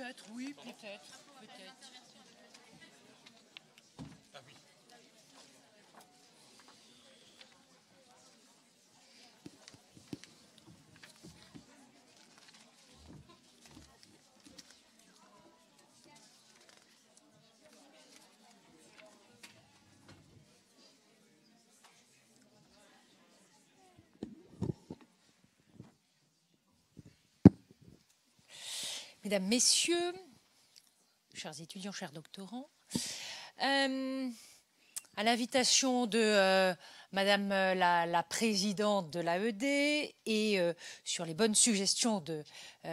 peut-être, oui, peut-être. Mesdames, Messieurs, chers étudiants, chers doctorants, à l'invitation de Madame la présidente de l'AED et sur les bonnes suggestions de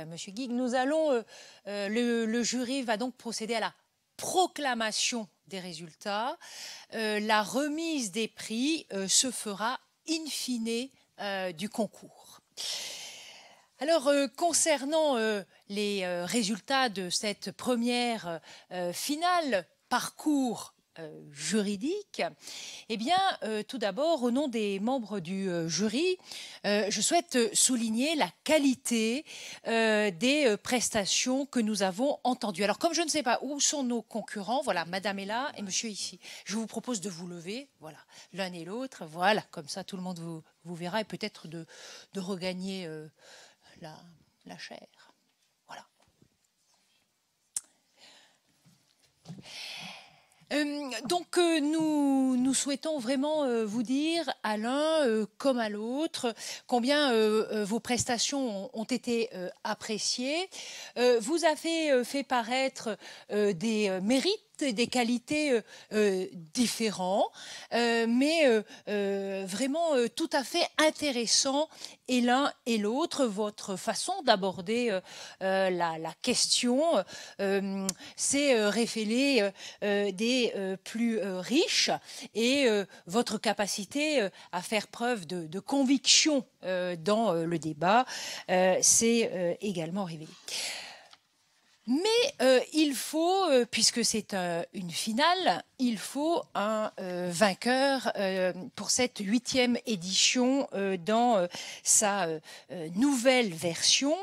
Monsieur Guigues, nous allons, le jury va donc procéder à la proclamation des résultats. La remise des prix se fera in fine du concours. Alors, concernant les résultats de cette première finale parcours juridique, eh bien, tout d'abord, au nom des membres du jury, je souhaite souligner la qualité des prestations que nous avons entendues. Alors, comme je ne sais pas où sont nos concurrents, voilà, Madame est là et Monsieur est ici. Je vous propose de vous lever, voilà, l'un et l'autre, voilà, comme ça, tout le monde vous verra et peut-être de regagner la chair. Voilà. Donc nous souhaitons vraiment vous dire à l'un comme à l'autre combien vos prestations ont été appréciées. Vous avez fait paraître des mérites et des qualités différents, mais vraiment tout à fait intéressants et l'un et l'autre. Votre façon d'aborder la question s'est révélée des plus riches et votre capacité à faire preuve de conviction dans le débat s'est également révélée. Mais il faut, puisque c'est une finale, il faut un vainqueur pour cette 8e édition dans sa nouvelle version.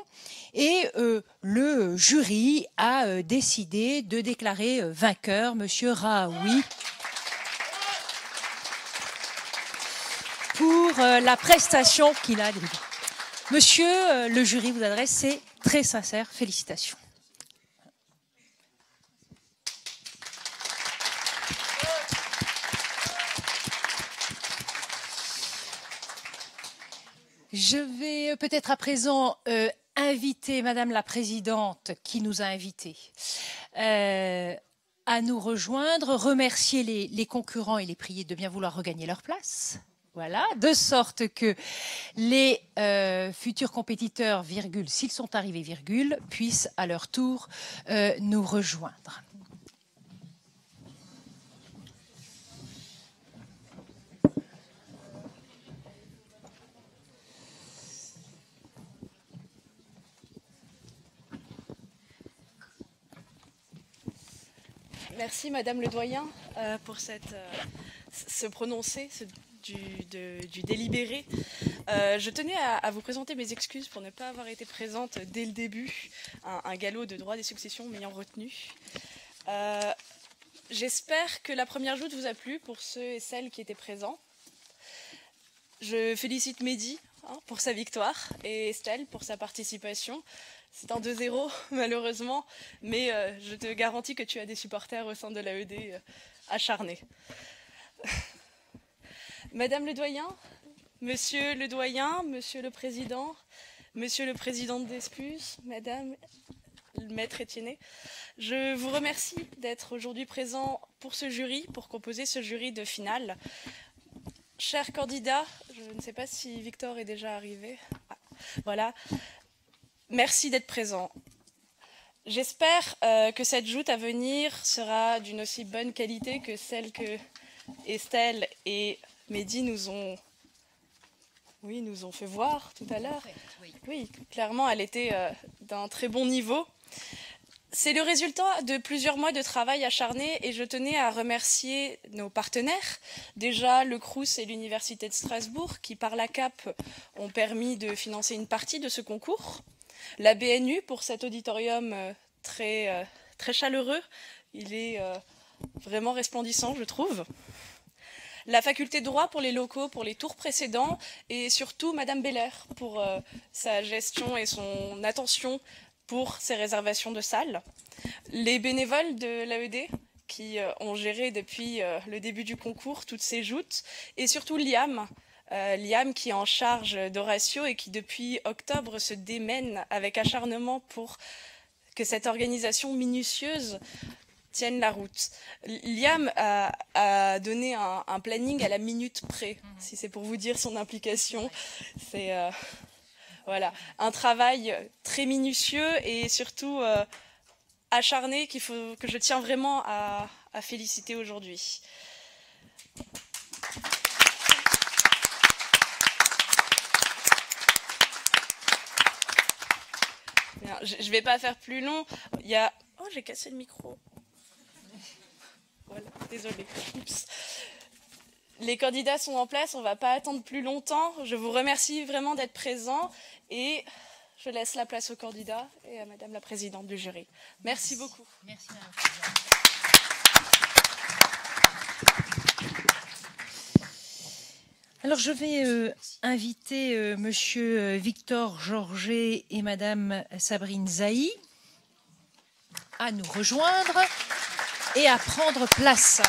Et le jury a décidé de déclarer vainqueur Monsieur Raoui pour la prestation qu'il a délivrée. Monsieur, le jury vous adresse ses très sincères félicitations. Je vais peut-être à présent inviter Madame la Présidente qui nous a invités à nous rejoindre, remercier les concurrents et les prier de bien vouloir regagner leur place. Voilà, de sorte que les futurs compétiteurs, virgule, s'ils sont arrivés, virgule, puissent à leur tour nous rejoindre. Merci Madame le doyen pour ce prononcé du délibéré. Je tenais à vous présenter mes excuses pour ne pas avoir été présente dès le début, un galop de droit des successions m'ayant retenu. J'espère que la première joute vous a plu pour ceux et celles qui étaient présents. Je félicite Mehdi pour sa victoire et Estelle pour sa participation. C'est un 2-0 malheureusement, mais je te garantis que tu as des supporters au sein de l'AED acharnés. Madame le doyen, monsieur le doyen, monsieur le président de Despus, madame le maître Etienne, je vous remercie d'être aujourd'hui présent pour ce jury, pour composer ce jury de finale. Chers candidats, je ne sais pas si Victor est déjà arrivé. Ah, voilà. Merci d'être présent. J'espère que cette joute à venir sera d'une aussi bonne qualité que celle que Estelle et Mehdi nous ont fait voir tout à l'heure. Oui, clairement, elle était d'un très bon niveau. C'est le résultat de plusieurs mois de travail acharné et je tenais à remercier nos partenaires. Déjà, le Crous et l'Université de Strasbourg qui, par la CAP, ont permis de financer une partie de ce concours. La BNU pour cet auditorium très chaleureux. Il est vraiment resplendissant, je trouve. La faculté de droit pour les locaux, pour les tours précédents, et surtout Madame Beller pour sa gestion et son attention pour ses réservations de salles. Les bénévoles de l'AED qui ont géré depuis le début du concours toutes ces joutes, et surtout Liam. Liam qui est en charge d'Horatio et qui depuis octobre se démène avec acharnement pour que cette organisation minutieuse tienne la route. Liam a donné un planning à la minute près, si c'est pour vous dire son implication. C'est voilà, un travail très minutieux et surtout acharné que je tiens vraiment à féliciter aujourd'hui. Je ne vais pas faire plus long. Il y a... Oh, j'ai cassé le micro. Voilà, désolée. Oups. Les candidats sont en place, on ne va pas attendre plus longtemps. Je vous remercie vraiment d'être présents et je laisse la place aux candidats et à Madame la Présidente du jury. Merci beaucoup. Merci Madame la Présidente. Alors je vais inviter Monsieur Victor Georget et Madame Sabrine Zahi à nous rejoindre et à prendre place.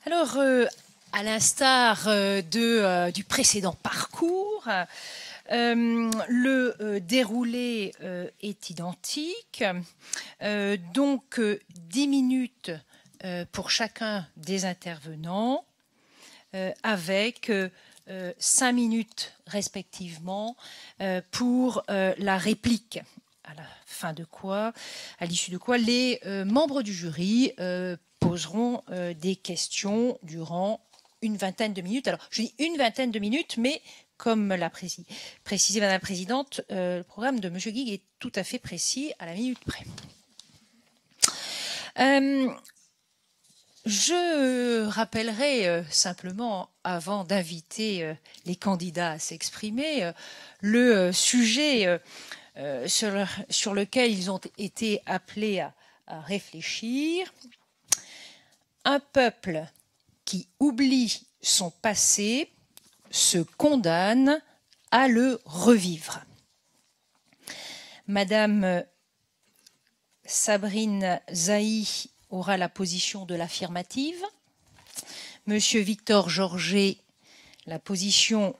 Alors, à l'instar du précédent parcours, le déroulé est identique. Donc, 10 minutes pour chacun des intervenants, avec 5 minutes respectivement pour la réplique. À la fin de quoi, à l'issue de quoi, les membres du jury poseront des questions durant une vingtaine de minutes. Alors, je dis une vingtaine de minutes, mais comme l'a précisé Madame la Présidente, le programme de M. Guigues est tout à fait précis à la minute près. Je rappellerai simplement, avant d'inviter les candidats à s'exprimer, le sujet sur lequel ils ont été appelés à réfléchir. Un peuple qui oublie son passé se condamne à le revivre. Madame Sabrine Zahi aura la position de l'affirmative, Monsieur Victor Georget la position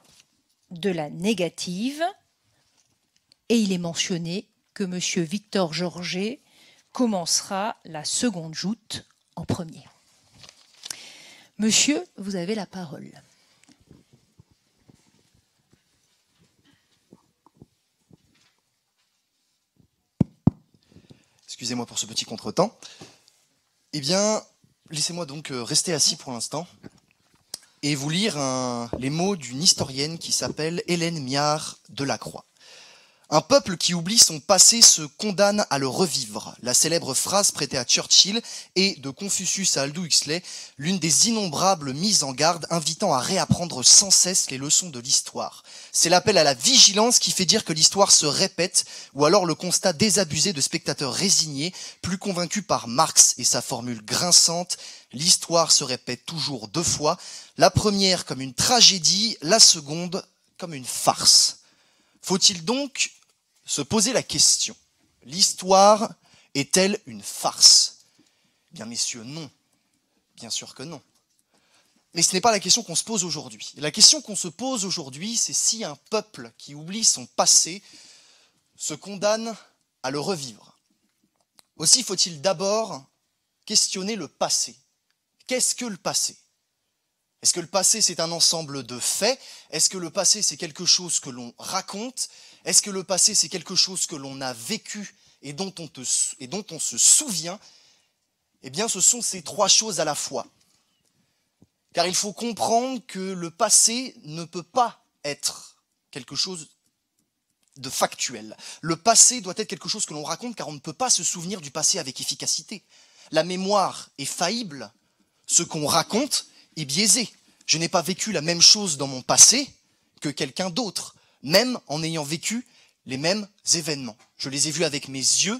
de la négative, et il est mentionné que Monsieur Victor Georget commencera la seconde joute en premier. Monsieur, vous avez la parole. Excusez-moi pour ce petit contretemps. Eh bien, laissez-moi donc rester assis pour l'instant et vous lire les mots d'une historienne qui s'appelle Hélène Miard Delacroix. Un peuple qui oublie son passé se condamne à le revivre. La célèbre phrase prêtée à Churchill est, de Confucius à Aldous Huxley, l'une des innombrables mises en garde invitant à réapprendre sans cesse les leçons de l'histoire. C'est l'appel à la vigilance qui fait dire que l'histoire se répète, ou alors le constat désabusé de spectateurs résignés, plus convaincus par Marx et sa formule grinçante « L'histoire se répète toujours 2 fois, la première comme une tragédie, la seconde comme une farce ». Faut-il donc se poser la question, l'histoire est-elle une farce? Bien messieurs, non. Bien sûr que non. Mais ce n'est pas la question qu'on se pose aujourd'hui. La question qu'on se pose aujourd'hui, c'est si un peuple qui oublie son passé se condamne à le revivre. Aussi faut-il d'abord questionner le passé. Qu'est-ce que le passé? Est-ce que le passé, c'est un ensemble de faits? Est-ce que le passé, c'est quelque chose que l'on raconte? Est-ce que le passé, c'est quelque chose que l'on a vécu et dont on se souvient? Eh bien, ce sont ces 3 choses à la fois. Car il faut comprendre que le passé ne peut pas être quelque chose de factuel. Le passé doit être quelque chose que l'on raconte car on ne peut pas se souvenir du passé avec efficacité. La mémoire est faillible, ce qu'on raconte est biaisé. Je n'ai pas vécu la même chose dans mon passé que quelqu'un d'autre, même en ayant vécu les mêmes événements. Je les ai vus avec mes yeux,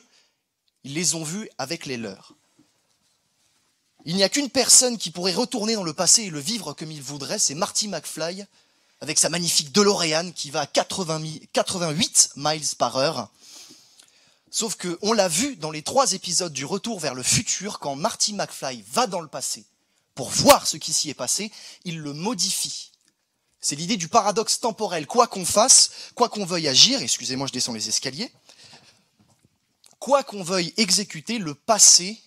ils les ont vus avec les leurs. Il n'y a qu'une personne qui pourrait retourner dans le passé et le vivre comme il voudrait, c'est Marty McFly, avec sa magnifique DeLorean qui va à 88 miles par heure. Sauf qu'on l'a vu dans les 3 épisodes du Retour vers le futur, quand Marty McFly va dans le passé pour voir ce qui s'y est passé, il le modifie. C'est l'idée du paradoxe temporel. Quoi qu'on fasse, quoi qu'on veuille agir, excusez-moi, je descends les escaliers, quoi qu'on veuille exécuter, le passé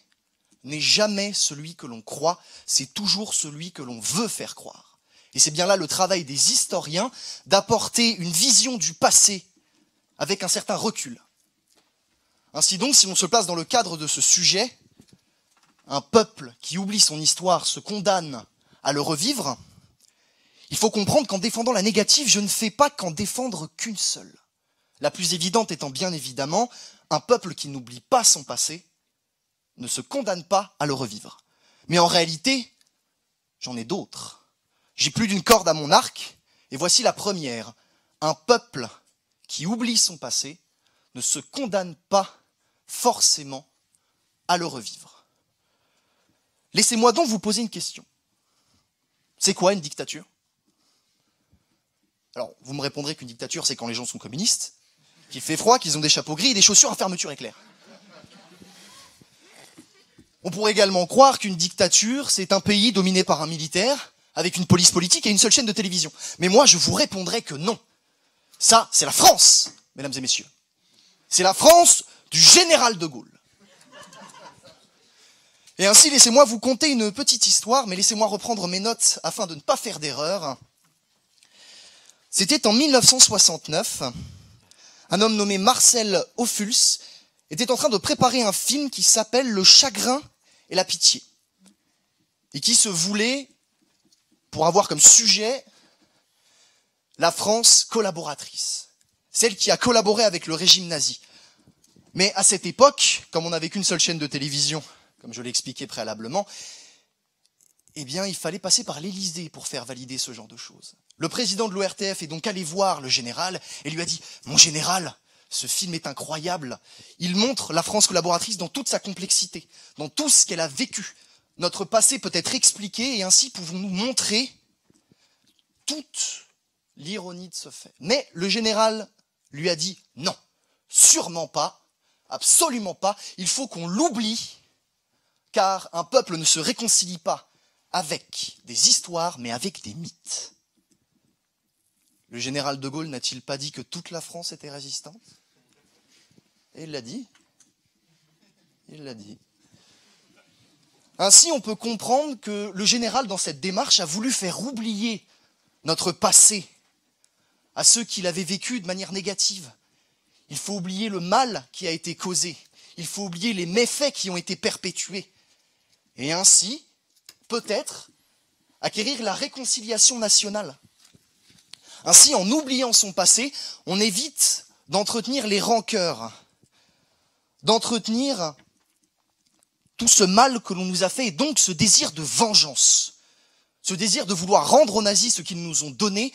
n'est jamais celui que l'on croit, c'est toujours celui que l'on veut faire croire. Et c'est bien là le travail des historiens, d'apporter une vision du passé avec un certain recul. Ainsi donc, si l'on se place dans le cadre de ce sujet, un peuple qui oublie son histoire se condamne à le revivre, il faut comprendre qu'en défendant la négative, je ne fais pas qu'en défendre qu'une seule. La plus évidente étant bien évidemment, un peuple qui n'oublie pas son passé ne se condamne pas à le revivre. Mais en réalité, j'en ai d'autres. J'ai plus d'une corde à mon arc, et voici la première. Un peuple qui oublie son passé ne se condamne pas forcément à le revivre. Laissez-moi donc vous poser une question. C'est quoi une dictature ? Alors, vous me répondrez qu'une dictature, c'est quand les gens sont communistes, qu'il fait froid, qu'ils ont des chapeaux gris et des chaussures à fermeture éclair. On pourrait également croire qu'une dictature, c'est un pays dominé par un militaire, avec une police politique et une seule chaîne de télévision. Mais moi, je vous répondrai que non. Ça, c'est la France, mesdames et messieurs. C'est la France du général de Gaulle. Et ainsi, laissez-moi vous conter une petite histoire, mais laissez-moi reprendre mes notes afin de ne pas faire d'erreur. C'était en 1969, un homme nommé Marcel Ophuls était en train de préparer un film qui s'appelle Le chagrin et la pitié, et qui se voulait, pour avoir comme sujet, la France collaboratrice, celle qui a collaboré avec le régime nazi. Mais à cette époque, comme on n'avait qu'une seule chaîne de télévision, comme je l'ai expliqué préalablement, eh bien, il fallait passer par l'Élysée pour faire valider ce genre de choses. Le président de l'ORTF est donc allé voir le général et lui a dit « Mon général, ce film est incroyable. Il montre la France collaboratrice dans toute sa complexité, dans tout ce qu'elle a vécu. Notre passé peut être expliqué et ainsi pouvons-nous montrer toute l'ironie de ce fait. » Mais le général lui a dit « Non, sûrement pas, absolument pas. Il faut qu'on l'oublie, car un peuple ne se réconcilie pas avec des histoires, mais avec des mythes. » Le général de Gaulle n'a-t-il pas dit que toute la France était résistante ? Et il l'a dit. Il l'a dit. Ainsi, on peut comprendre que le général, dans cette démarche, a voulu faire oublier notre passé à ceux qui l'avaient vécu de manière négative. Il faut oublier le mal qui a été causé. Il faut oublier les méfaits qui ont été perpétués. Et ainsi, peut-être, acquérir la réconciliation nationale. Ainsi, en oubliant son passé, on évite d'entretenir les rancœurs, d'entretenir tout ce mal que l'on nous a fait, et donc ce désir de vengeance, ce désir de vouloir rendre aux nazis ce qu'ils nous ont donné,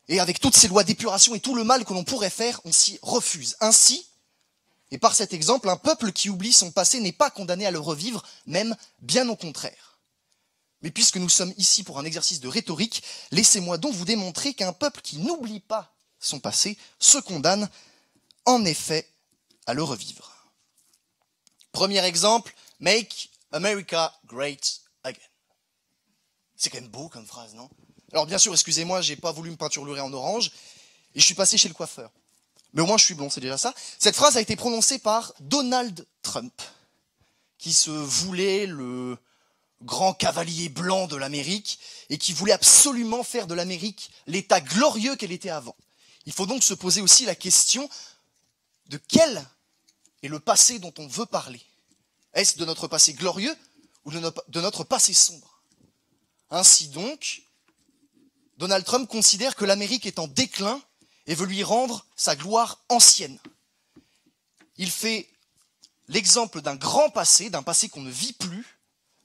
et avec toutes ces lois d'épuration et tout le mal que l'on pourrait faire, on s'y refuse. Ainsi, et par cet exemple, un peuple qui oublie son passé n'est pas condamné à le revivre, même bien au contraire. Mais puisque nous sommes ici pour un exercice de rhétorique, laissez-moi donc vous démontrer qu'un peuple qui n'oublie pas son passé se condamne en effet à le revivre. Premier exemple, Make America Great Again. C'est quand même beau comme phrase, non ? Alors bien sûr, excusez-moi, j'ai pas voulu me peinturlurer en orange, et je suis passé chez le coiffeur. Mais au moins je suis blond, c'est déjà ça. Cette phrase a été prononcée par Donald Trump, qui se voulait le grand cavalier blanc de l'Amérique, et qui voulait absolument faire de l'Amérique l'état glorieux qu'elle était avant. Il faut donc se poser aussi la question de quel est le passé dont on veut parler. Est-ce de notre passé glorieux ou de notre passé sombre ? Ainsi donc, Donald Trump considère que l'Amérique est en déclin et veut lui rendre sa gloire ancienne. Il fait l'exemple d'un grand passé, d'un passé qu'on ne vit plus,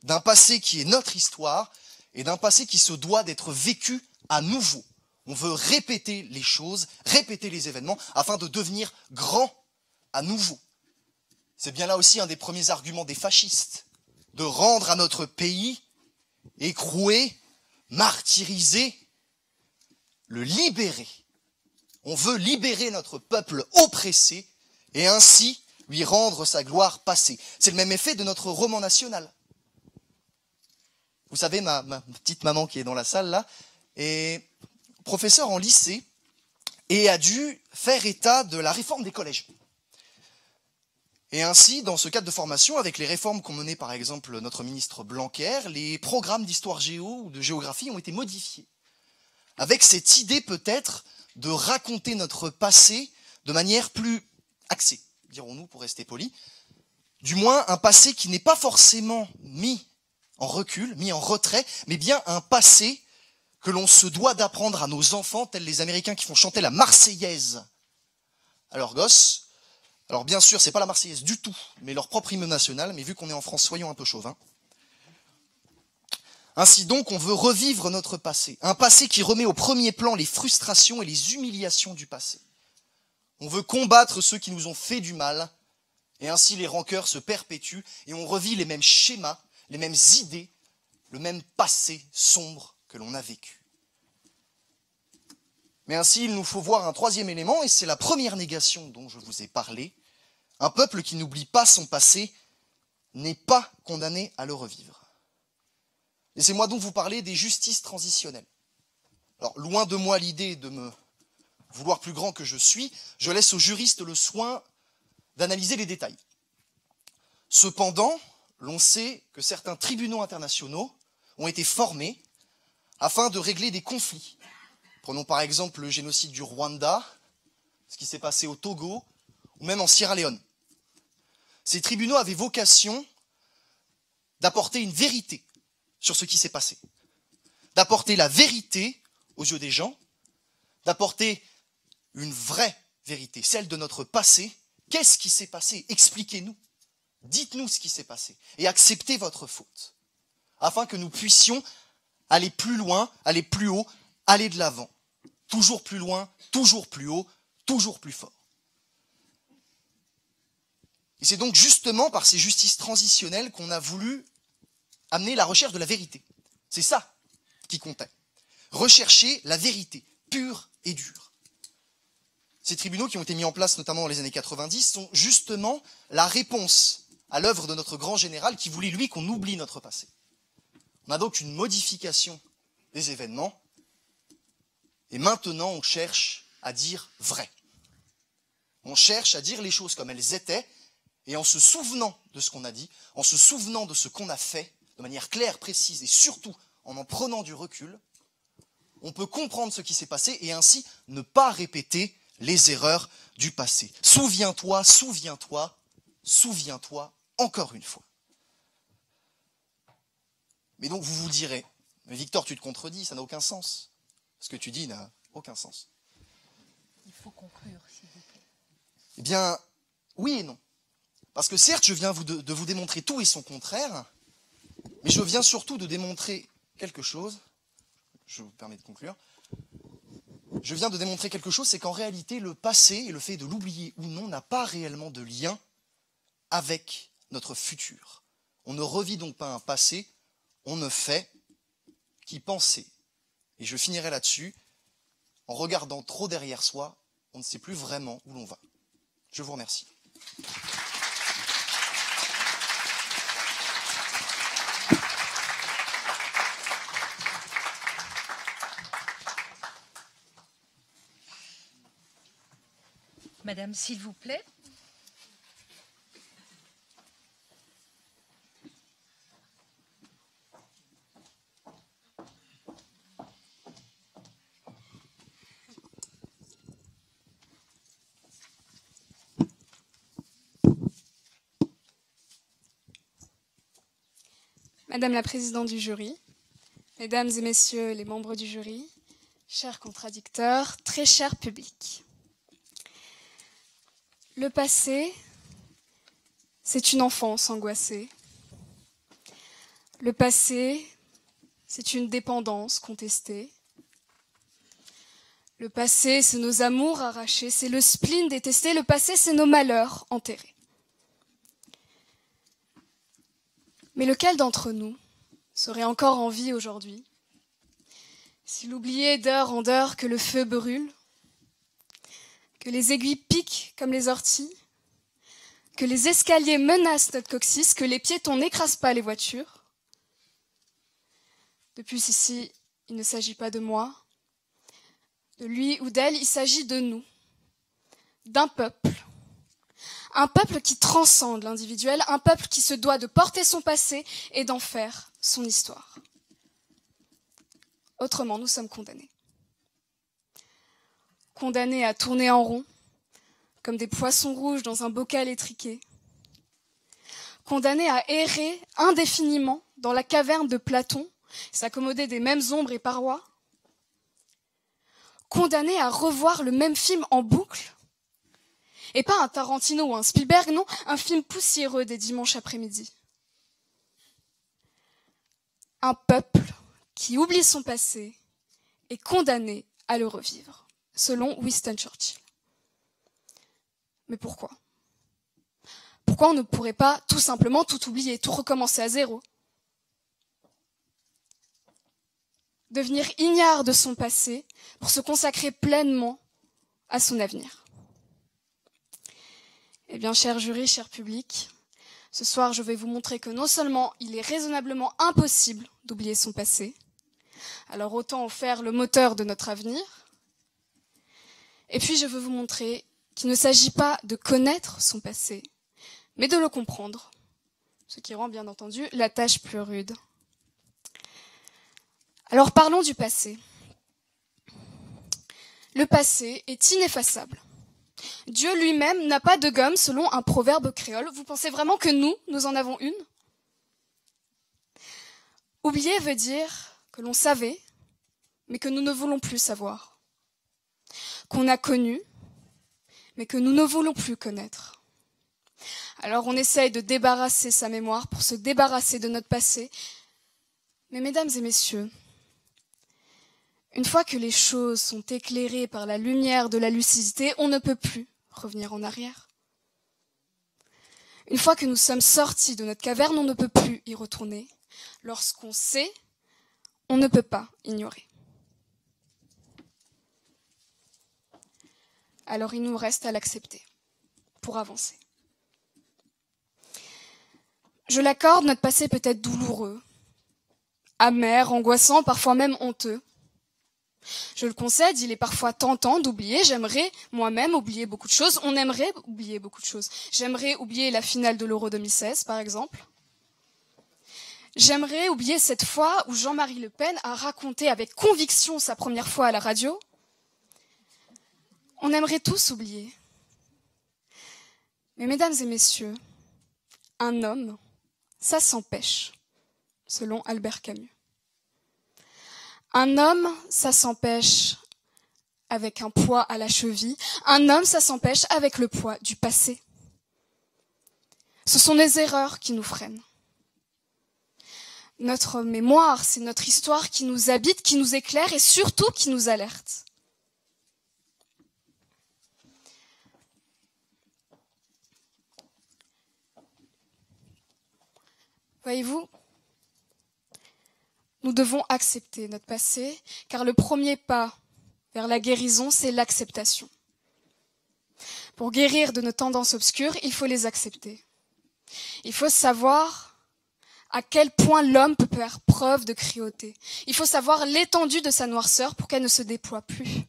d'un passé qui est notre histoire et d'un passé qui se doit d'être vécu à nouveau. On veut répéter les choses, répéter les événements afin de devenir grand à nouveau. C'est bien là aussi un des premiers arguments des fascistes, de rendre à notre pays écroué, martyrisé, le libérer. On veut libérer notre peuple oppressé et ainsi lui rendre sa gloire passée. C'est le même effet de notre roman national. Vous savez, ma petite maman qui est dans la salle là, est professeure en lycée et a dû faire état de la réforme des collèges. Et ainsi, dans ce cadre de formation, avec les réformes qu'ont menées par exemple notre ministre Blanquer, les programmes d'histoire géo ou de géographie ont été modifiés. Avec cette idée peut-être de raconter notre passé de manière plus axée, dirons-nous pour rester polis, du moins un passé qui n'est pas forcément mis en recul, mis en retrait, mais bien un passé que l'on se doit d'apprendre à nos enfants, tels les Américains qui font chanter la Marseillaise à leurs gosses. Alors bien sûr, c'est pas la Marseillaise du tout, mais leur propre hymne national, mais vu qu'on est en France, soyons un peu chauvins. Ainsi donc, on veut revivre notre passé, un passé qui remet au premier plan les frustrations et les humiliations du passé. On veut combattre ceux qui nous ont fait du mal, et ainsi les rancœurs se perpétuent, et on revit les mêmes schémas, les mêmes idées, le même passé sombre que l'on a vécu. Mais ainsi, il nous faut voir un troisième élément, et c'est la première négation dont je vous ai parlé. Un peuple qui n'oublie pas son passé n'est pas condamné à le revivre. Laissez-moi donc vous parler des justices transitionnelles. Alors, loin de moi l'idée de me vouloir plus grand que je suis, je laisse aux juristes le soin d'analyser les détails. Cependant, l'on sait que certains tribunaux internationaux ont été formés afin de régler des conflits. Prenons par exemple le génocide du Rwanda, ce qui s'est passé au Togo, ou même en Sierra Leone. Ces tribunaux avaient vocation d'apporter une vérité sur ce qui s'est passé, d'apporter la vérité aux yeux des gens, d'apporter une vraie vérité, celle de notre passé. Qu'est-ce qui s'est passé? Expliquez-nous, dites-nous ce qui s'est passé et acceptez votre faute, afin que nous puissions aller plus loin, aller plus haut, aller de l'avant, toujours plus loin, toujours plus haut, toujours plus fort. Et c'est donc justement par ces justices transitionnelles qu'on a voulu amener la recherche de la vérité. C'est ça qui comptait. Rechercher la vérité, pure et dure. Ces tribunaux qui ont été mis en place notamment dans les années 90 sont justement la réponse à l'œuvre de notre grand général qui voulait, lui, qu'on oublie notre passé. On a donc une modification des événements et maintenant on cherche à dire vrai. On cherche à dire les choses comme elles étaient et en se souvenant de ce qu'on a dit, en se souvenant de ce qu'on a fait, de manière claire, précise et surtout en prenant du recul, on peut comprendre ce qui s'est passé et ainsi ne pas répéter les erreurs du passé. Souviens-toi, souviens-toi, souviens-toi encore une fois. Mais donc vous vous direz, mais Victor, tu te contredis, ça n'a aucun sens. Ce que tu dis n'a aucun sens. Il faut conclure, s'il vous plaît. Eh bien, oui et non. Parce que certes, je viens de vous démontrer tout et son contraire, mais je viens surtout de démontrer quelque chose. Je vous permets de conclure. Je viens de démontrer quelque chose, c'est qu'en réalité, le passé et le fait de l'oublier ou non n'a pas réellement de lien avec notre futur. On ne revit donc pas un passé, on ne fait qu'y penser. Et je finirai là-dessus. En regardant trop derrière soi, on ne sait plus vraiment où l'on va. Je vous remercie. Madame, s'il vous plaît. Madame la présidente du jury, mesdames et messieurs les membres du jury, chers contradicteurs, très cher public. Le passé, c'est une enfance angoissée. Le passé, c'est une dépendance contestée. Le passé, c'est nos amours arrachés, c'est le spleen détesté. Le passé, c'est nos malheurs enterrés. Mais lequel d'entre nous serait encore en vie aujourd'hui s'il oubliait d'heure en heure que le feu brûle, que les aiguilles piquent comme les orties, que les escaliers menacent notre coccyx, que les piétons n'écrasent pas les voitures? De plus, ici, il ne s'agit pas de moi, de lui ou d'elle, il s'agit de nous, d'un peuple. Un peuple qui transcende l'individuel, un peuple qui se doit de porter son passé et d'en faire son histoire. Autrement, nous sommes condamnés. Condamnés à tourner en rond, comme des poissons rouges dans un bocal étriqué. Condamnés à errer indéfiniment dans la caverne de Platon, s'accommoder des mêmes ombres et parois. Condamnés à revoir le même film en boucle. Et pas un Tarantino ou un Spielberg, non, un film poussiéreux des dimanches après-midi. Un peuple qui oublie son passé est condamné à le revivre, selon Winston Churchill. Mais pourquoi? Pourquoi on ne pourrait pas tout simplement tout oublier, tout recommencer à zéro? Devenir ignare de son passé pour se consacrer pleinement à son avenir. Eh bien, cher jury, cher public, ce soir, je vais vous montrer que non seulement il est raisonnablement impossible d'oublier son passé, alors autant en faire le moteur de notre avenir, et puis je veux vous montrer qu'il ne s'agit pas de connaître son passé, mais de le comprendre, ce qui rend bien entendu la tâche plus rude. Alors parlons du passé. Le passé est ineffaçable. Dieu lui-même n'a pas de gomme selon un proverbe créole. Vous pensez vraiment que nous en avons une? Oublier veut dire que l'on savait, mais que nous ne voulons plus savoir. Qu'on a connu, mais que nous ne voulons plus connaître. Alors on essaye de débarrasser sa mémoire pour se débarrasser de notre passé. Mais mesdames et messieurs, une fois que les choses sont éclairées par la lumière de la lucidité, on ne peut plus revenir en arrière. Une fois que nous sommes sortis de notre caverne, on ne peut plus y retourner. Lorsqu'on sait, on ne peut pas ignorer. Alors il nous reste à l'accepter pour avancer. Je l'accorde, notre passé peut être douloureux, amer, angoissant, parfois même honteux. Je le concède, il est parfois tentant d'oublier. J'aimerais moi-même oublier beaucoup de choses. On aimerait oublier beaucoup de choses. J'aimerais oublier la finale de l'Euro 2016, par exemple. J'aimerais oublier cette fois où Jean-Marie Le Pen a raconté avec conviction sa première fois à la radio. On aimerait tous oublier. Mais mesdames et messieurs, un homme, ça s'empêche, selon Albert Camus. Un homme, ça s'empêche avec un poids à la cheville. Un homme, ça s'empêche avec le poids du passé. Ce sont les erreurs qui nous freinent. Notre mémoire, c'est notre histoire qui nous habite, qui nous éclaire et surtout qui nous alerte. Voyez-vous, nous devons accepter notre passé, car le premier pas vers la guérison, c'est l'acceptation. Pour guérir de nos tendances obscures, il faut les accepter. Il faut savoir à quel point l'homme peut faire preuve de cruauté. Il faut savoir l'étendue de sa noirceur pour qu'elle ne se déploie plus.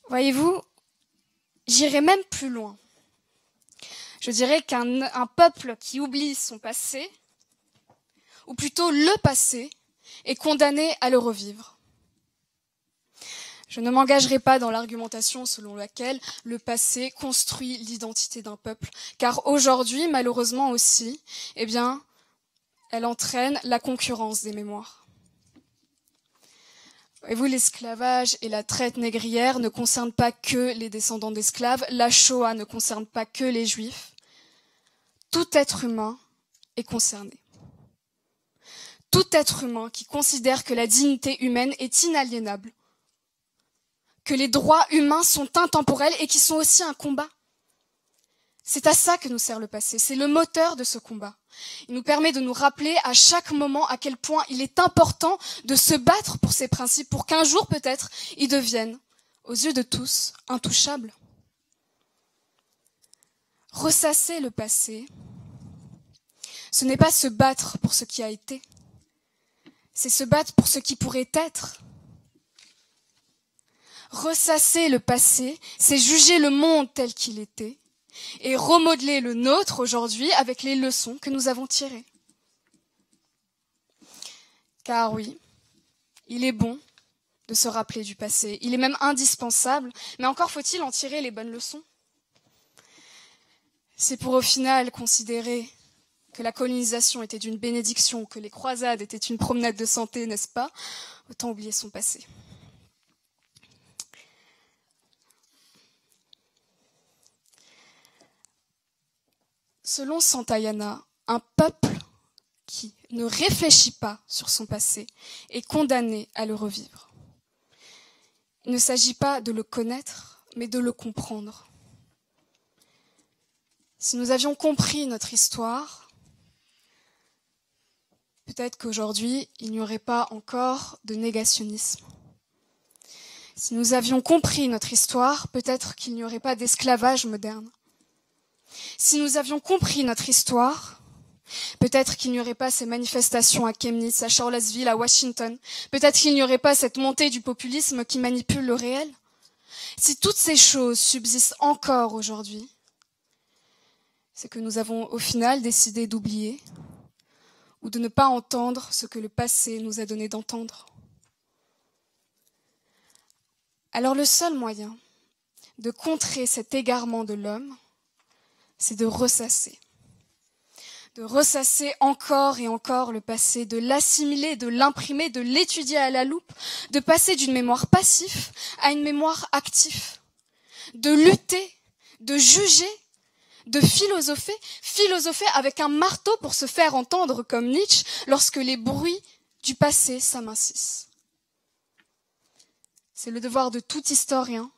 Voyez-vous, j'irai même plus loin. Je dirais qu'un peuple qui oublie son passé, ou plutôt le passé, est condamné à le revivre. Je ne m'engagerai pas dans l'argumentation selon laquelle le passé construit l'identité d'un peuple, car aujourd'hui, malheureusement aussi, elle entraîne la concurrence des mémoires. Et vous, l'esclavage et la traite négrière ne concernent pas que les descendants d'esclaves, la Shoah ne concerne pas que les Juifs. Tout être humain est concerné. Tout être humain qui considère que la dignité humaine est inaliénable, que les droits humains sont intemporels et qui sont aussi un combat. C'est à ça que nous sert le passé, c'est le moteur de ce combat. Il nous permet de nous rappeler à chaque moment à quel point il est important de se battre pour ces principes, pour qu'un jour peut-être ils deviennent, aux yeux de tous, intouchables. Ressasser le passé, ce n'est pas se battre pour ce qui a été, c'est se battre pour ce qui pourrait être. Ressasser le passé, c'est juger le monde tel qu'il était et remodeler le nôtre aujourd'hui avec les leçons que nous avons tirées. Car oui, il est bon de se rappeler du passé, il est même indispensable, mais encore faut-il en tirer les bonnes leçons. C'est pour au final considérer que la colonisation était une bénédiction, que les croisades étaient une promenade de santé, n'est-ce pas? Autant oublier son passé. Selon Santayana, un peuple qui ne réfléchit pas sur son passé est condamné à le revivre. Il ne s'agit pas de le connaître, mais de le comprendre. Si nous avions compris notre histoire, peut-être qu'aujourd'hui, il n'y aurait pas encore de négationnisme. Si nous avions compris notre histoire, peut-être qu'il n'y aurait pas d'esclavage moderne. Si nous avions compris notre histoire, peut-être qu'il n'y aurait pas ces manifestations à Chemnitz, à Charlottesville, à Washington. Peut-être qu'il n'y aurait pas cette montée du populisme qui manipule le réel. Si toutes ces choses subsistent encore aujourd'hui, c'est que nous avons au final décidé d'oublier ou de ne pas entendre ce que le passé nous a donné d'entendre. Alors le seul moyen de contrer cet égarement de l'homme, c'est de ressasser encore et encore le passé, de l'assimiler, de l'imprimer, de l'étudier à la loupe, de passer d'une mémoire passive à une mémoire active, de lutter, de juger, de philosopher avec un marteau pour se faire entendre comme Nietzsche lorsque les bruits du passé s'amincissent. C'est le devoir de tout historien,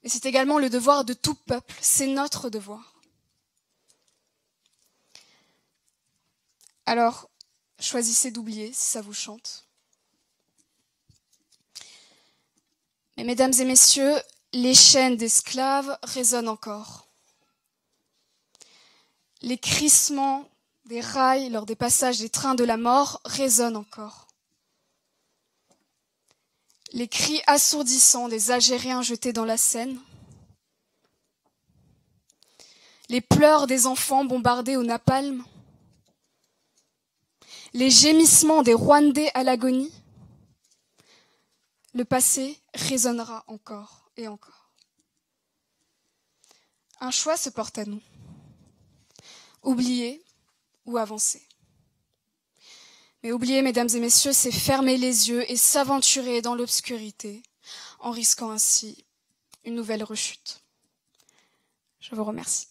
et c'est également le devoir de tout peuple, c'est notre devoir. Alors, choisissez d'oublier si ça vous chante. Mais mesdames et messieurs, les chaînes d'esclaves résonnent encore. Les crissements des rails lors des passages des trains de la mort résonnent encore. Les cris assourdissants des Algériens jetés dans la Seine. Les pleurs des enfants bombardés au napalm. Les gémissements des Rwandais à l'agonie. Le passé résonnera encore et encore. Un choix se porte à nous. Oublier ou avancer. Mais oublier, mesdames et messieurs, c'est fermer les yeux et s'aventurer dans l'obscurité, en risquant ainsi une nouvelle rechute. Je vous remercie.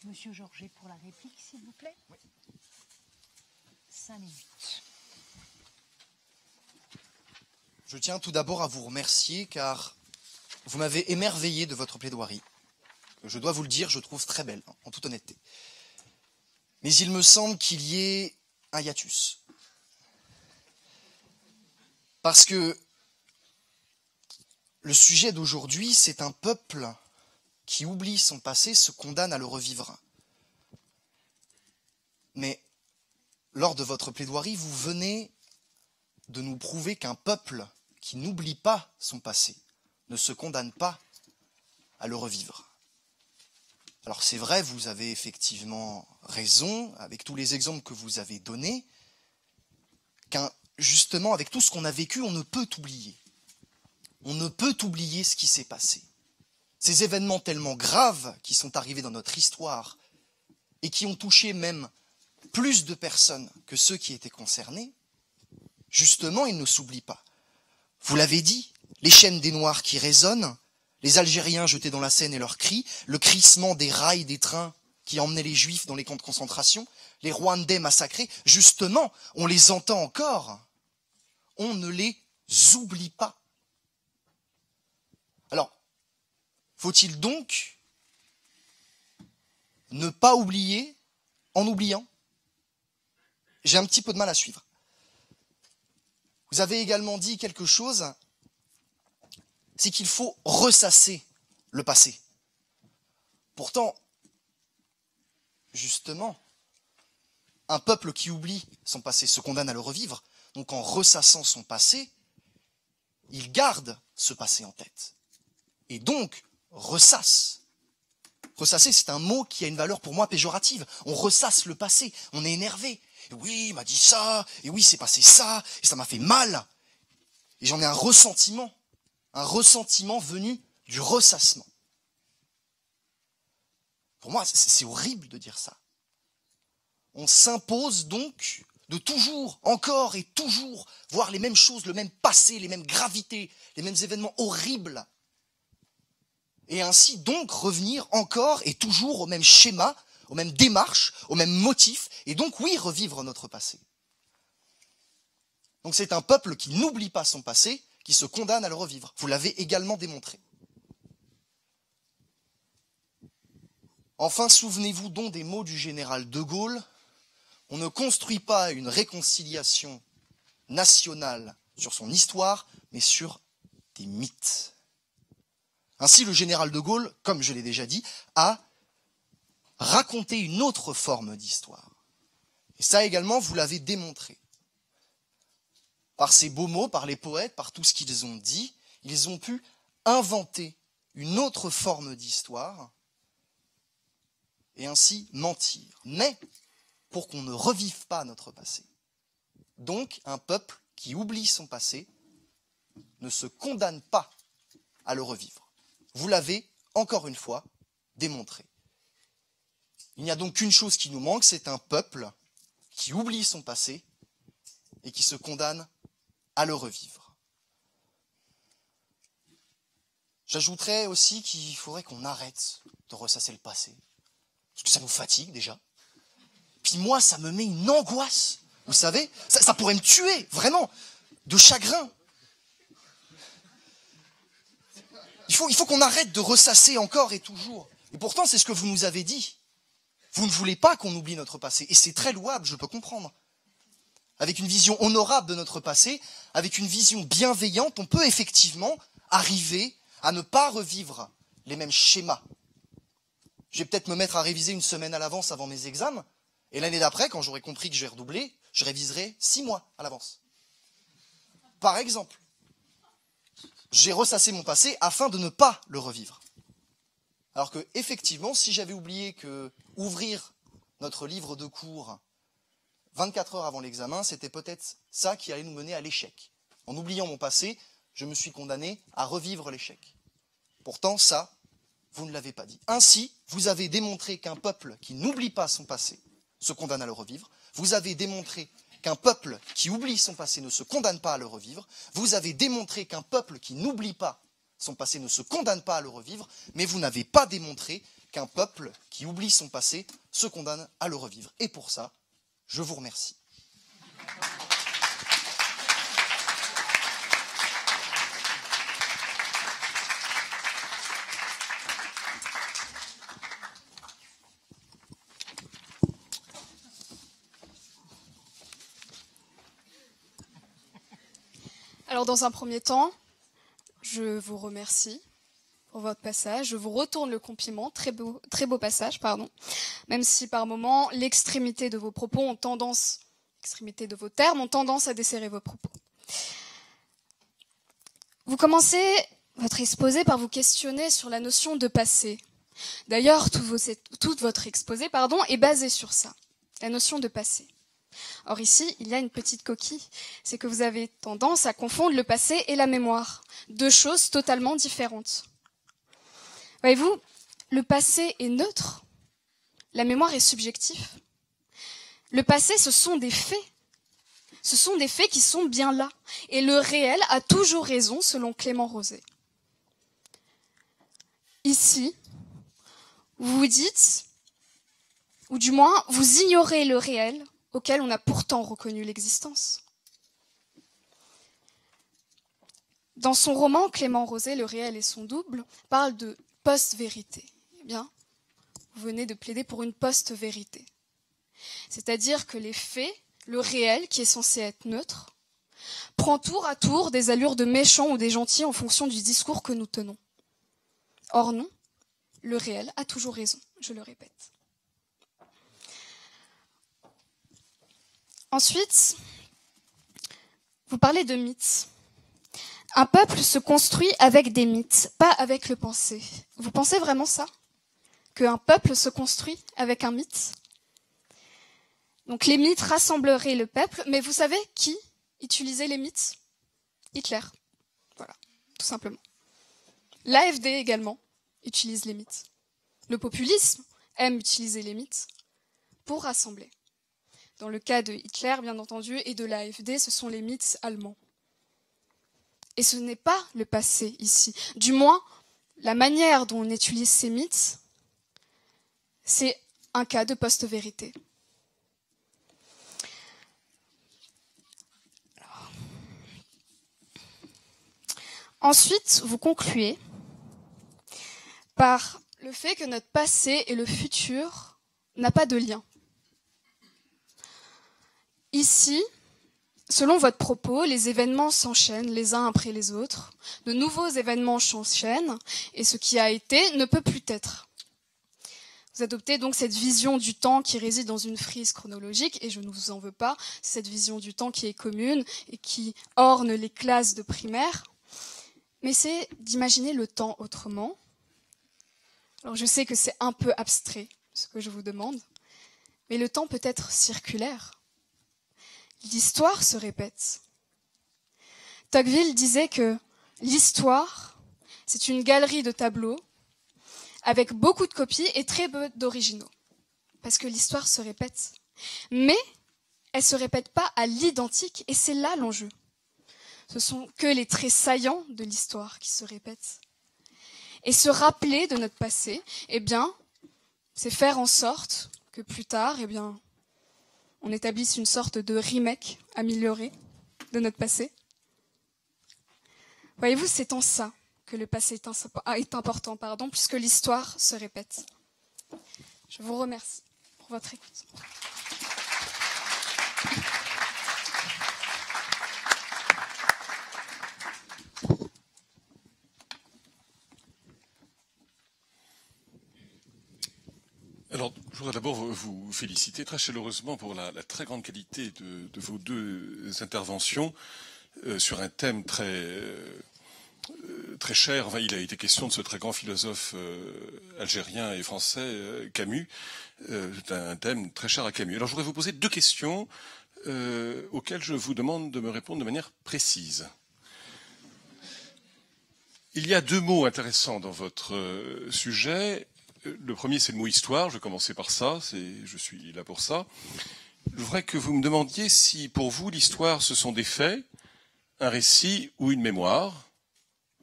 Monsieur Georget pour la réplique, s'il vous plaît. Oui. 5 minutes. Je tiens tout d'abord à vous remercier car vous m'avez émerveillé de votre plaidoirie. Je dois vous le dire, je trouve très belle, en toute honnêteté. Mais il me semble qu'il y ait un hiatus. Parce que le sujet d'aujourd'hui, c'est un peuple qui oublie son passé, se condamne à le revivre. Mais lors de votre plaidoirie, vous venez de nous prouver qu'un peuple qui n'oublie pas son passé ne se condamne pas à le revivre. Alors c'est vrai, vous avez effectivement raison, avec tous les exemples que vous avez donnés, justement, avec tout ce qu'on a vécu, on ne peut oublier. on ne peut oublier ce qui s'est passé. Ces événements tellement graves qui sont arrivés dans notre histoire et qui ont touché même plus de personnes que ceux qui étaient concernés, justement, ils ne s'oublient pas. Vous l'avez dit, les chaînes des Noirs qui résonnent, les Algériens jetés dans la Seine et leurs cris, le crissement des rails des trains qui emmenaient les Juifs dans les camps de concentration, les Rwandais massacrés, justement, on les entend encore. On ne les oublie pas. Alors, faut-il donc ne pas oublier en oubliant? J'ai un petit peu de mal à suivre. Vous avez également dit quelque chose, c'est qu'il faut ressasser le passé. Pourtant, justement, un peuple qui oublie son passé se condamne à le revivre. Donc en ressassant son passé, il garde ce passé en tête. Et donc, ressasse. Ressasser, c'est un mot qui a une valeur pour moi péjorative. On ressasse le passé, on est énervé. Et oui, il m'a dit ça, et oui, c'est passé ça, et ça m'a fait mal. Et j'en ai un ressentiment venu du ressassement. Pour moi, c'est horrible de dire ça. On s'impose donc de toujours, encore et toujours, voir les mêmes choses, le même passé, les mêmes gravités, les mêmes événements horribles. Et ainsi donc revenir encore et toujours au même schéma, aux mêmes démarches, aux mêmes motifs, et donc oui, revivre notre passé. Donc c'est un peuple qui n'oublie pas son passé, qui se condamne à le revivre. Vous l'avez également démontré. Enfin, souvenez-vous donc des mots du général de Gaulle. On ne construit pas une réconciliation nationale sur son histoire, mais sur des mythes. Ainsi, le général de Gaulle, comme je l'ai déjà dit, a raconté une autre forme d'histoire. Et ça également, vous l'avez démontré. Par ces beaux mots, par les poètes, par tout ce qu'ils ont dit, ils ont pu inventer une autre forme d'histoire et ainsi mentir. Mais pour qu'on ne revive pas notre passé. Donc, un peuple qui oublie son passé ne se condamne pas à le revivre. Vous l'avez, encore une fois, démontré. Il n'y a donc qu'une chose qui nous manque, c'est un peuple qui oublie son passé et qui se condamne à le revivre. J'ajouterais aussi qu'il faudrait qu'on arrête de ressasser le passé, parce que ça nous fatigue déjà. Puis moi, ça me met une angoisse, vous savez, ça pourrait me tuer, vraiment, de chagrin. Il faut qu'on arrête de ressasser encore et toujours. Et pourtant, c'est ce que vous nous avez dit. Vous ne voulez pas qu'on oublie notre passé, et c'est très louable, je peux comprendre. Avec une vision honorable de notre passé, avec une vision bienveillante, on peut effectivement arriver à ne pas revivre les mêmes schémas. Je vais peut-être me mettre à réviser une semaine à l'avance avant mes examens, et l'année d'après, quand j'aurai compris que je vais redoubler, je réviserai 6 mois à l'avance. Par exemple, j'ai ressassé mon passé afin de ne pas le revivre. Alors que, effectivement, si j'avais oublié que ouvrir notre livre de cours 24 heures avant l'examen, c'était peut-être ça qui allait nous mener à l'échec. En oubliant mon passé, je me suis condamné à revivre l'échec. Pourtant, ça, vous ne l'avez pas dit. Ainsi, vous avez démontré qu'un peuple qui n'oublie pas son passé se condamne à le revivre. Vous avez démontré qu'un peuple qui oublie son passé ne se condamne pas à le revivre. Vous avez démontré qu'un peuple qui n'oublie pas son passé ne se condamne pas à le revivre, mais vous n'avez pas démontré qu'un peuple qui oublie son passé se condamne à le revivre. Et pour ça, je vous remercie. Alors, dans un premier temps, je vous remercie pour votre passage. Je vous retourne le compliment. Très beau passage, pardon. Même si par moments, l'extrémité de vos propos ont tendance, l'extrémité de vos termes ont tendance à desserrer vos propos. Vous commencez votre exposé par vous questionner sur la notion de passé. D'ailleurs, tout votre exposé, est basé sur ça, la notion de passé. Or ici, il y a une petite coquille. C'est que vous avez tendance à confondre le passé et la mémoire. Deux choses totalement différentes. Voyez-vous, le passé est neutre. La mémoire est subjective. Le passé, ce sont des faits. Ce sont des faits qui sont bien là. Et le réel a toujours raison, selon Clément Rosé. Ici, vous vous dites, ou du moins, vous ignorez le réel auquel on a pourtant reconnu l'existence. Dans son roman, Clément Rosé, Le réel et son double, parle de post-vérité. Eh bien, vous venez de plaider pour une post-vérité. C'est-à-dire que les faits, le réel, qui est censé être neutre, prend tour à tour des allures de méchants ou des gentils en fonction du discours que nous tenons. Or non, le réel a toujours raison, je le répète. Ensuite, vous parlez de mythes. Un peuple se construit avec des mythes, pas avec le pensée. Vous pensez vraiment ça? Qu'un peuple se construit avec un mythe? Donc les mythes rassembleraient le peuple, mais vous savez qui utilisait les mythes? Hitler. Voilà, tout simplement. L'AfD également utilise les mythes. Le populisme aime utiliser les mythes pour rassembler. Dans le cas de Hitler, bien entendu, et de l'AfD, ce sont les mythes allemands. Et ce n'est pas le passé ici. Du moins, la manière dont on utilise ces mythes, c'est un cas de post-vérité. Ensuite, vous concluez par le fait que notre passé et le futur n'ont pas de lien. Ici, selon votre propos, les événements s'enchaînent les uns après les autres, de nouveaux événements s'enchaînent, et ce qui a été ne peut plus être. Vous adoptez donc cette vision du temps qui réside dans une frise chronologique, et je ne vous en veux pas, c'est cette vision du temps qui est commune et qui orne les classes de primaire, mais c'est d'imaginer le temps autrement. Alors je sais que c'est un peu abstrait, ce que je vous demande, mais le temps peut être circulaire. L'histoire se répète. Tocqueville disait que l'histoire, c'est une galerie de tableaux avec beaucoup de copies et très peu d'originaux. Parce que l'histoire se répète. Mais elle ne se répète pas à l'identique, et c'est là l'enjeu. Ce sont que les traits saillants de l'histoire qui se répètent. Et se rappeler de notre passé, eh bien, c'est faire en sorte que plus tard, eh bien, on établisse une sorte de remake amélioré de notre passé. Voyez-vous, c'est en ça que le passé est important, puisque l'histoire se répète. Je vous remercie pour votre écoute. Alors, je voudrais d'abord vous féliciter très chaleureusement pour la très grande qualité de vos deux interventions sur un thème très cher. Enfin, il a été question de ce très grand philosophe algérien et français, Camus. C'est un thème très cher à Camus. Alors, je voudrais vous poser deux questions auxquelles je vous demande de me répondre de manière précise. Il y a deux mots intéressants dans votre sujet. Le premier, c'est le mot histoire. Je vais commencer par ça. Je suis là pour ça. Je voudrais que vous me demandiez si, pour vous, l'histoire, ce sont des faits, un récit ou une mémoire,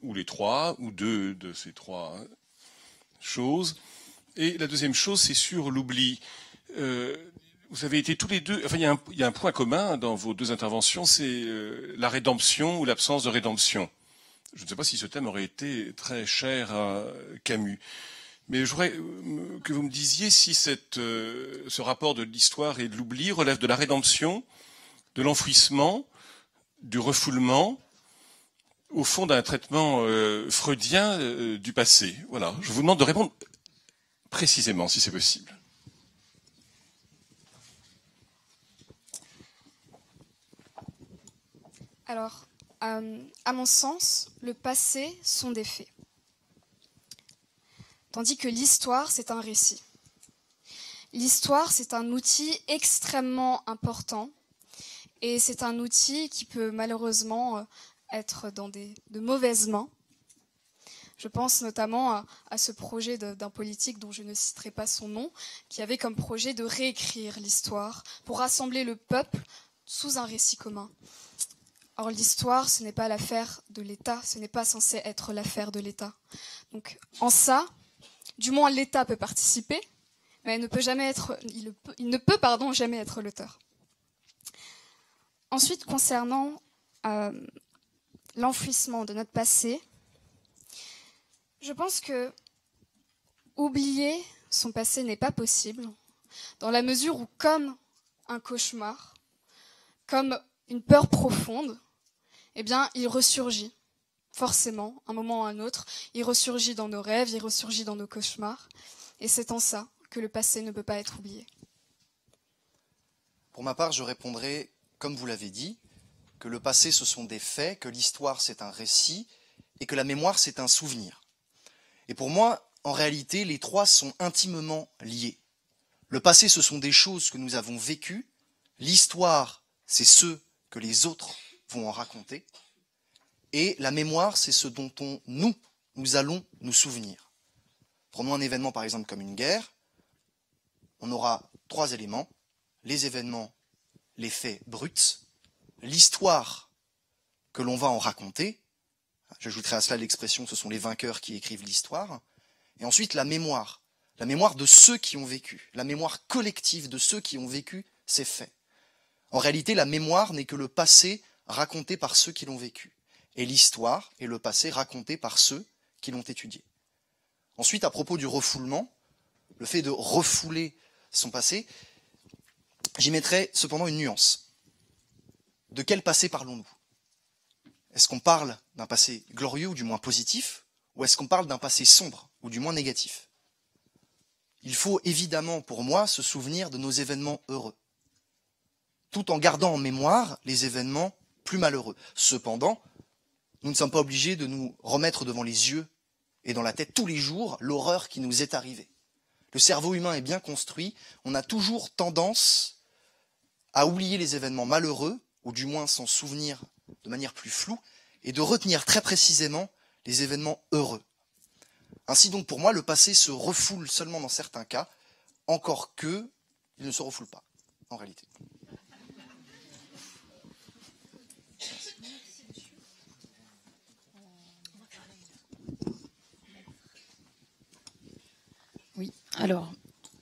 ou les trois, ou deux de ces trois choses. Et la deuxième chose, c'est sur l'oubli. Vous avez été tous les deux... Enfin, il y a un point commun dans vos deux interventions, c'est la rédemption ou l'absence de rédemption. Je ne sais pas si ce thème aurait été très cher à Camus. Mais je voudrais que vous me disiez si ce rapport de l'histoire et de l'oubli relève de la rédemption, de l'enfouissement, du refoulement, au fond d'un traitement freudien du passé. Voilà. Je vous demande de répondre précisément, si c'est possible. Alors, à mon sens, le passé sont des faits. Tandis que l'histoire, c'est un récit. L'histoire, c'est un outil extrêmement important et c'est un outil qui peut malheureusement être dans de mauvaises mains. Je pense notamment à ce projet d'un politique dont je ne citerai pas son nom, qui avait comme projet de réécrire l'histoire pour rassembler le peuple sous un récit commun. Or, l'histoire, ce n'est pas l'affaire de l'État, ce n'est pas censé être l'affaire de l'État. Donc, en ça, du moins l'État peut participer, mais il ne peut jamais être l'auteur. Ensuite, concernant l'enfouissement de notre passé, je pense que oublier son passé n'est pas possible, dans la mesure où, comme un cauchemar, comme une peur profonde, eh bien, il ressurgit, forcément, un moment ou un autre. Il ressurgit dans nos rêves, il ressurgit dans nos cauchemars. Et c'est en ça que le passé ne peut pas être oublié. Pour ma part, je répondrai, comme vous l'avez dit, que le passé, ce sont des faits, que l'histoire, c'est un récit, et que la mémoire, c'est un souvenir. Et pour moi, en réalité, les trois sont intimement liés. Le passé, ce sont des choses que nous avons vécues. L'histoire, c'est ce que les autres vont en raconter. Et la mémoire, c'est ce dont nous allons nous souvenir. Prenons un événement, par exemple, comme une guerre. On aura trois éléments. Les événements, les faits bruts, l'histoire que l'on va en raconter. J'ajouterai à cela l'expression, ce sont les vainqueurs qui écrivent l'histoire. Et ensuite, la mémoire de ceux qui ont vécu, la mémoire collective de ceux qui ont vécu ces faits. En réalité, la mémoire n'est que le passé raconté par ceux qui l'ont vécu. Et l'histoire est le passé raconté par ceux qui l'ont étudié. Ensuite, à propos du refoulement, le fait de refouler son passé, j'y mettrai cependant une nuance. De quel passé parlons-nous? Est-ce qu'on parle d'un passé glorieux ou du moins positif, ou est-ce qu'on parle d'un passé sombre ou du moins négatif? Il faut évidemment pour moi se souvenir de nos événements heureux, tout en gardant en mémoire les événements plus malheureux. Cependant, nous ne sommes pas obligés de nous remettre devant les yeux et dans la tête tous les jours l'horreur qui nous est arrivée. Le cerveau humain est bien construit, on a toujours tendance à oublier les événements malheureux, ou du moins s'en souvenir de manière plus floue, et de retenir très précisément les événements heureux. Ainsi donc pour moi, le passé se refoule seulement dans certains cas, encore que il ne se refoule pas, en réalité. Oui, alors,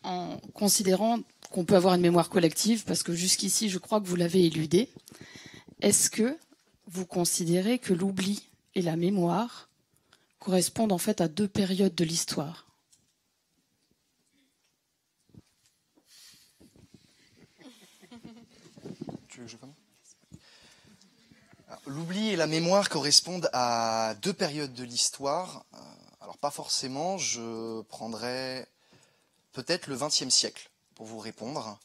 en considérant qu'on peut avoir une mémoire collective, parce que jusqu'ici, je crois que vous l'avez éludé, est-ce que vous considérez que l'oubli et la mémoire correspondent en fait à deux périodes de l'histoire? Tu veux que je commence ? L'oubli et la mémoire correspondent à deux périodes de l'histoire. Alors pas forcément, je prendrais peut-être le XXe siècle pour vous répondre,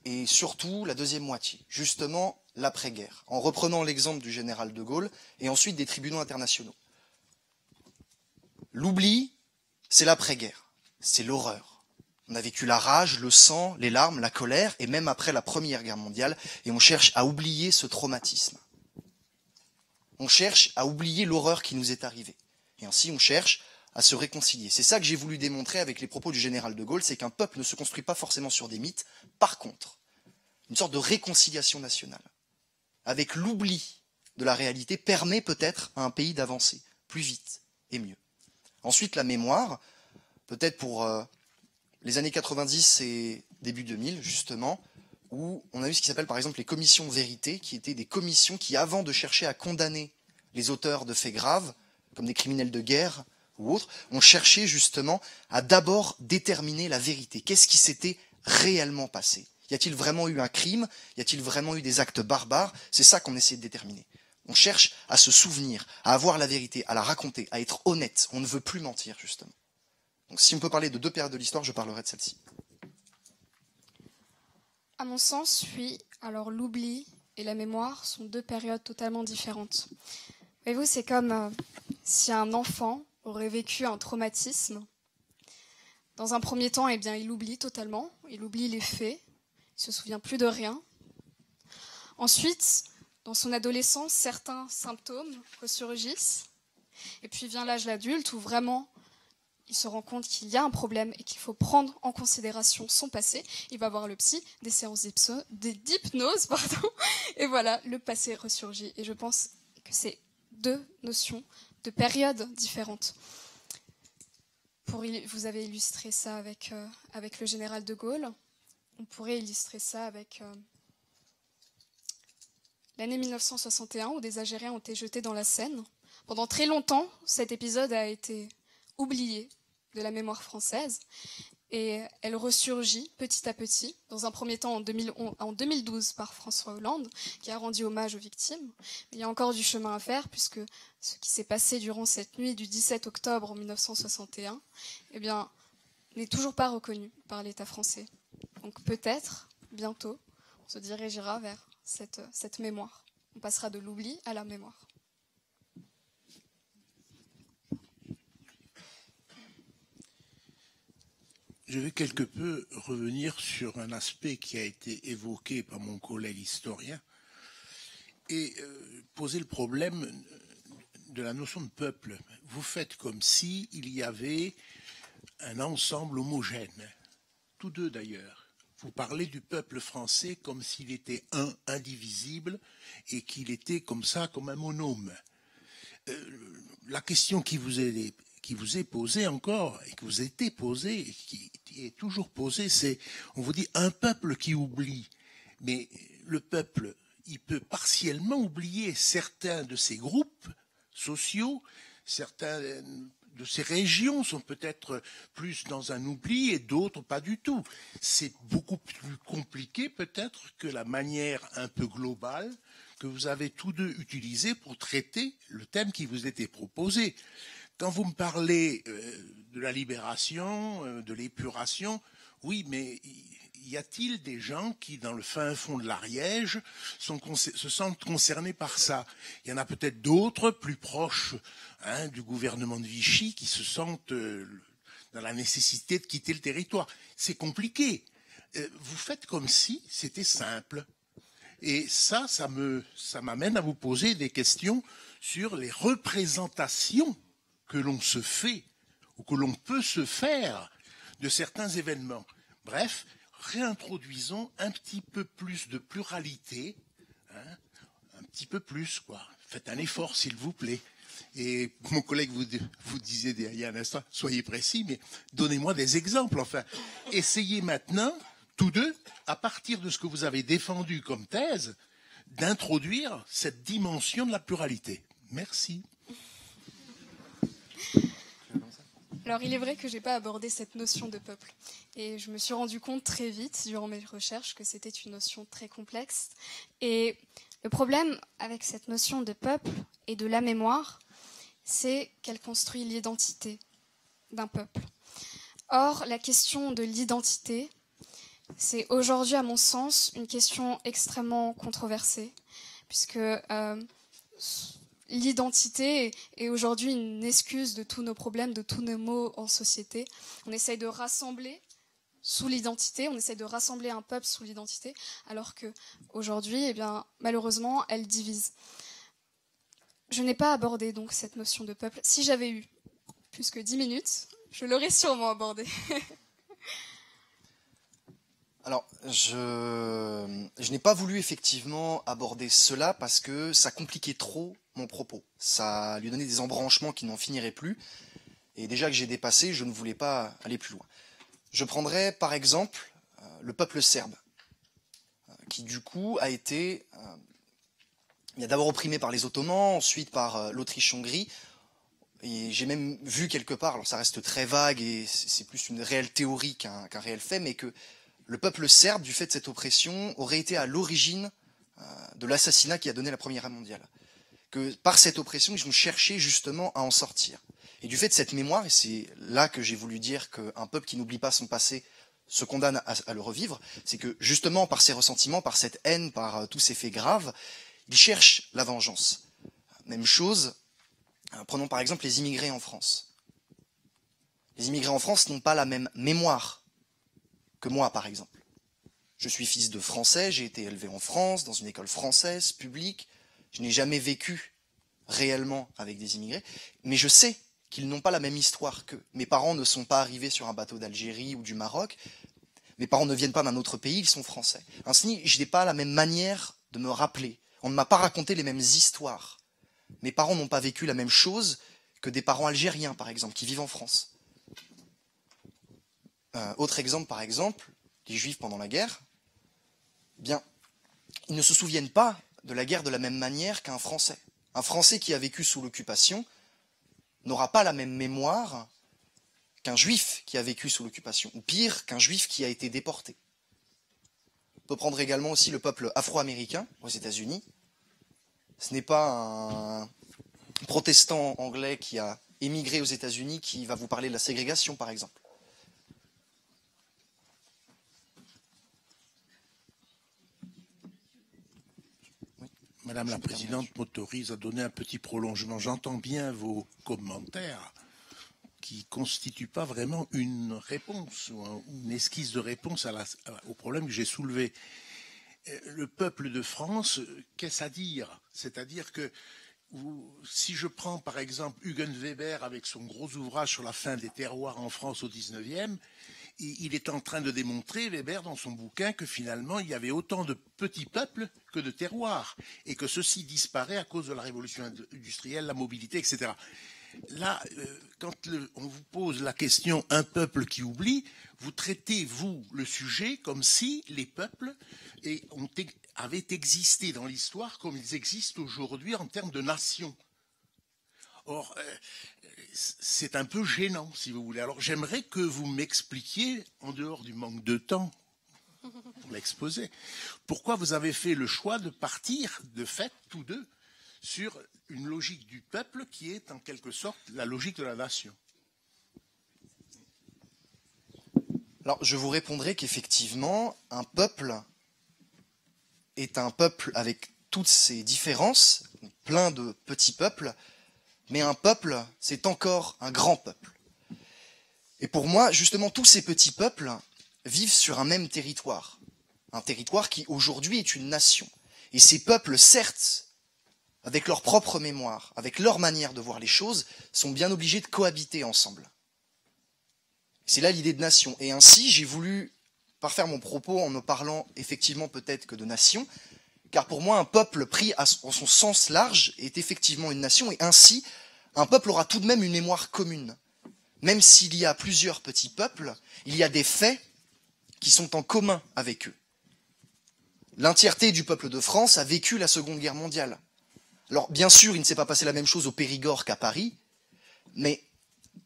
et surtout la deuxième moitié, justement l'après-guerre, en reprenant l'exemple du général de Gaulle et ensuite des tribunaux internationaux. L'oubli, c'est l'après-guerre, c'est l'horreur. On a vécu la rage, le sang, les larmes, la colère, et même après la Première Guerre mondiale, et on cherche à oublier ce traumatisme. On cherche à oublier l'horreur qui nous est arrivée. Et ainsi, on cherche à se réconcilier. C'est ça que j'ai voulu démontrer avec les propos du général de Gaulle, c'est qu'un peuple ne se construit pas forcément sur des mythes. Par contre, une sorte de réconciliation nationale, avec l'oubli de la réalité, permet peut-être à un pays d'avancer plus vite et mieux. Ensuite, la mémoire, peut-être pour les années 90 et début 2000, justement, où on a eu ce qui s'appelle par exemple les commissions vérité, qui étaient des commissions qui, avant de chercher à condamner les auteurs de faits graves, comme des criminels de guerre ou autres, ont cherché justement à d'abord déterminer la vérité. Qu'est-ce qui s'était réellement passé? Y a-t-il vraiment eu un crime? Y a-t-il vraiment eu des actes barbares? C'est ça qu'on essaie de déterminer. On cherche à se souvenir, à avoir la vérité, à la raconter, à être honnête. On ne veut plus mentir, justement. Donc si on peut parler de deux périodes de l'histoire, je parlerai de celle-ci. À mon sens, oui. Alors l'oubli et la mémoire sont deux périodes totalement différentes. Voyez-vous, c'est comme si un enfant aurait vécu un traumatisme. Dans un premier temps, eh bien, il oublie totalement. il oublie les faits, il se souvient plus de rien. Ensuite, dans son adolescence, certains symptômes ressurgissent. Et puis vient l'âge adulte où vraiment il se rend compte qu'il y a un problème et qu'il faut prendre en considération son passé. Il va voir le psy, des séances d'hypnose, et voilà, le passé ressurgit. Et je pense que c'est deux notions de périodes différentes. Vous avez illustré ça avec le général de Gaulle. On pourrait illustrer ça avec l'année 1961 où des Algériens ont été jetés dans la Seine. Pendant très longtemps, cet épisode a été oublié de la mémoire française et elle ressurgit petit à petit, dans un premier temps en 2012 par François Hollande, qui a rendu hommage aux victimes. Mais il y a encore du chemin à faire puisque ce qui s'est passé durant cette nuit du 17 octobre 1961 eh bien, n'est toujours pas reconnu par l'État français. Donc peut-être, bientôt, on se dirigira vers cette mémoire. On passera de l'oubli à la mémoire. Je vais quelque peu revenir sur un aspect qui a été évoqué par mon collègue historien et poser le problème de la notion de peuple. Vous faites comme si il y avait un ensemble homogène, tous deux d'ailleurs. Vous parlez du peuple français comme s'il était un, indivisible, et qu'il était comme ça, comme un monôme. La question qui vous est posée encore, et qui vous a été posée, et qui est toujours posée, c'est, on vous dit, un peuple qui oublie. Mais le peuple, il peut partiellement oublier certains de ses groupes sociaux, certains de ces régions sont peut-être plus dans un oubli et d'autres pas du tout. C'est beaucoup plus compliqué peut-être que la manière un peu globale que vous avez tous deux utilisée pour traiter le thème qui vous était proposé. Quand vous me parlez de la libération, de l'épuration, oui, mais y a-t-il des gens qui, dans le fin fond de l'Ariège, se sentent concernés par ça? Il y en a peut-être d'autres, plus proches du gouvernement de Vichy, qui se sentent dans la nécessité de quitter le territoire. C'est compliqué. Vous faites comme si c'était simple. Et ça m'amène à vous poser des questions sur les représentations que l'on se fait, ou que l'on peut se faire de certains événements. Bref, réintroduisons un petit peu plus de pluralité, un petit peu plus, quoi. Faites un effort, s'il vous plaît. Et mon collègue vous disait il y a un instant, soyez précis, mais donnez-moi des exemples. Enfin, essayez maintenant, tous deux, à partir de ce que vous avez défendu comme thèse, d'introduire cette dimension de la pluralité. Merci. Alors, il est vrai que je n'ai pas abordé cette notion de peuple. Et je me suis rendu compte très vite, durant mes recherches, que c'était une notion très complexe. Et le problème avec cette notion de peuple et de la mémoire, c'est qu'elle construit l'identité d'un peuple. Or, la question de l'identité, c'est aujourd'hui, à mon sens, une question extrêmement controversée, puisque l'identité est aujourd'hui une excuse de tous nos problèmes, de tous nos maux en société. On essaye de rassembler sous l'identité, on essaye de rassembler un peuple sous l'identité, alors qu'aujourd'hui, eh bien, malheureusement, elle divise. Je n'ai pas abordé donc cette notion de peuple. Si j'avais eu plus que 10 minutes, je l'aurais sûrement abordée. Alors, je n'ai pas voulu effectivement aborder cela parce que ça compliquait trop mon propos. Ça lui donnait des embranchements qui n'en finiraient plus. Et déjà que j'ai dépassé, je ne voulais pas aller plus loin. Je prendrais par exemple le peuple serbe, qui du coup a été d'abord opprimé par les Ottomans, ensuite par l'Autriche-Hongrie. Et j'ai même vu quelque part, alors ça reste très vague et c'est plus une réelle théorie qu'un réel fait, mais que le peuple serbe, du fait de cette oppression, aurait été à l'origine de l'assassinat qui a donné la Première Guerre mondiale. Que par cette oppression, ils ont cherché justement à en sortir. Et du fait de cette mémoire, et c'est là que j'ai voulu dire qu'un peuple qui n'oublie pas son passé se condamne à le revivre, c'est que justement par ces ressentiments, par cette haine, par tous ces faits graves, ils cherchent la vengeance. Même chose, prenons par exemple les immigrés en France. Les immigrés en France n'ont pas la même mémoire que moi, par exemple. Je suis fils de Français, j'ai été élevé en France, dans une école française, publique. Je n'ai jamais vécu réellement avec des immigrés, mais je sais qu'ils n'ont pas la même histoire qu'eux. Mes parents ne sont pas arrivés sur un bateau d'Algérie ou du Maroc. Mes parents ne viennent pas d'un autre pays, ils sont français. Ainsi, je n'ai pas la même manière de me rappeler. On ne m'a pas raconté les mêmes histoires. Mes parents n'ont pas vécu la même chose que des parents algériens, par exemple, qui vivent en France. Autre exemple, par exemple, les Juifs pendant la guerre, eh bien, ils ne se souviennent pas de la guerre de la même manière qu'un Français. Un Français qui a vécu sous l'occupation n'aura pas la même mémoire qu'un Juif qui a vécu sous l'occupation, ou pire, qu'un Juif qui a été déporté. On peut prendre également aussi le peuple afro-américain aux États-Unis. Ce n'est pas un protestant anglais qui a émigré aux États-Unis qui va vous parler de la ségrégation, par exemple. Madame la Présidente m'autorise à donner un petit prolongement. J'entends bien vos commentaires qui ne constituent pas vraiment une réponse ou une esquisse de réponse au problème que j'ai soulevé. Le peuple de France, qu'est-ce à dire? C'est-à-dire que si je prends par exemple Eugen Weber avec son gros ouvrage sur la fin des terroirs en France au 19e, il est en train de démontrer, Weber, dans son bouquin, que finalement, il y avait autant de petits peuples que de terroirs, et que ceci disparaît à cause de la révolution industrielle, la mobilité, etc. Là, quand on vous pose la question « un peuple qui oublie », vous traitez, vous, le sujet comme si les peuples avaient existé dans l'histoire comme ils existent aujourd'hui en termes de nation. Or, c'est un peu gênant, si vous voulez. Alors, j'aimerais que vous m'expliquiez, en dehors du manque de temps pour l'exposer, pourquoi vous avez fait le choix de partir, de fait, tous deux, sur une logique du peuple qui est, en quelque sorte, la logique de la nation. Alors, je vous répondrai qu'effectivement, un peuple est un peuple avec toutes ses différences, plein de petits peuples, mais un peuple, c'est encore un grand peuple. Et pour moi, justement, tous ces petits peuples vivent sur un même territoire. Un territoire qui, aujourd'hui, est une nation. Et ces peuples, certes, avec leur propre mémoire, avec leur manière de voir les choses, sont bien obligés de cohabiter ensemble. C'est là l'idée de nation. Et ainsi, j'ai voulu parfaire mon propos en ne parlant effectivement peut-être que de nation, car pour moi, un peuple pris en son sens large est effectivement une nation, et ainsi, un peuple aura tout de même une mémoire commune. Même s'il y a plusieurs petits peuples, il y a des faits qui sont en commun avec eux. L'entièreté du peuple de France a vécu la Seconde Guerre mondiale. Alors, bien sûr, il ne s'est pas passé la même chose au Périgord qu'à Paris, mais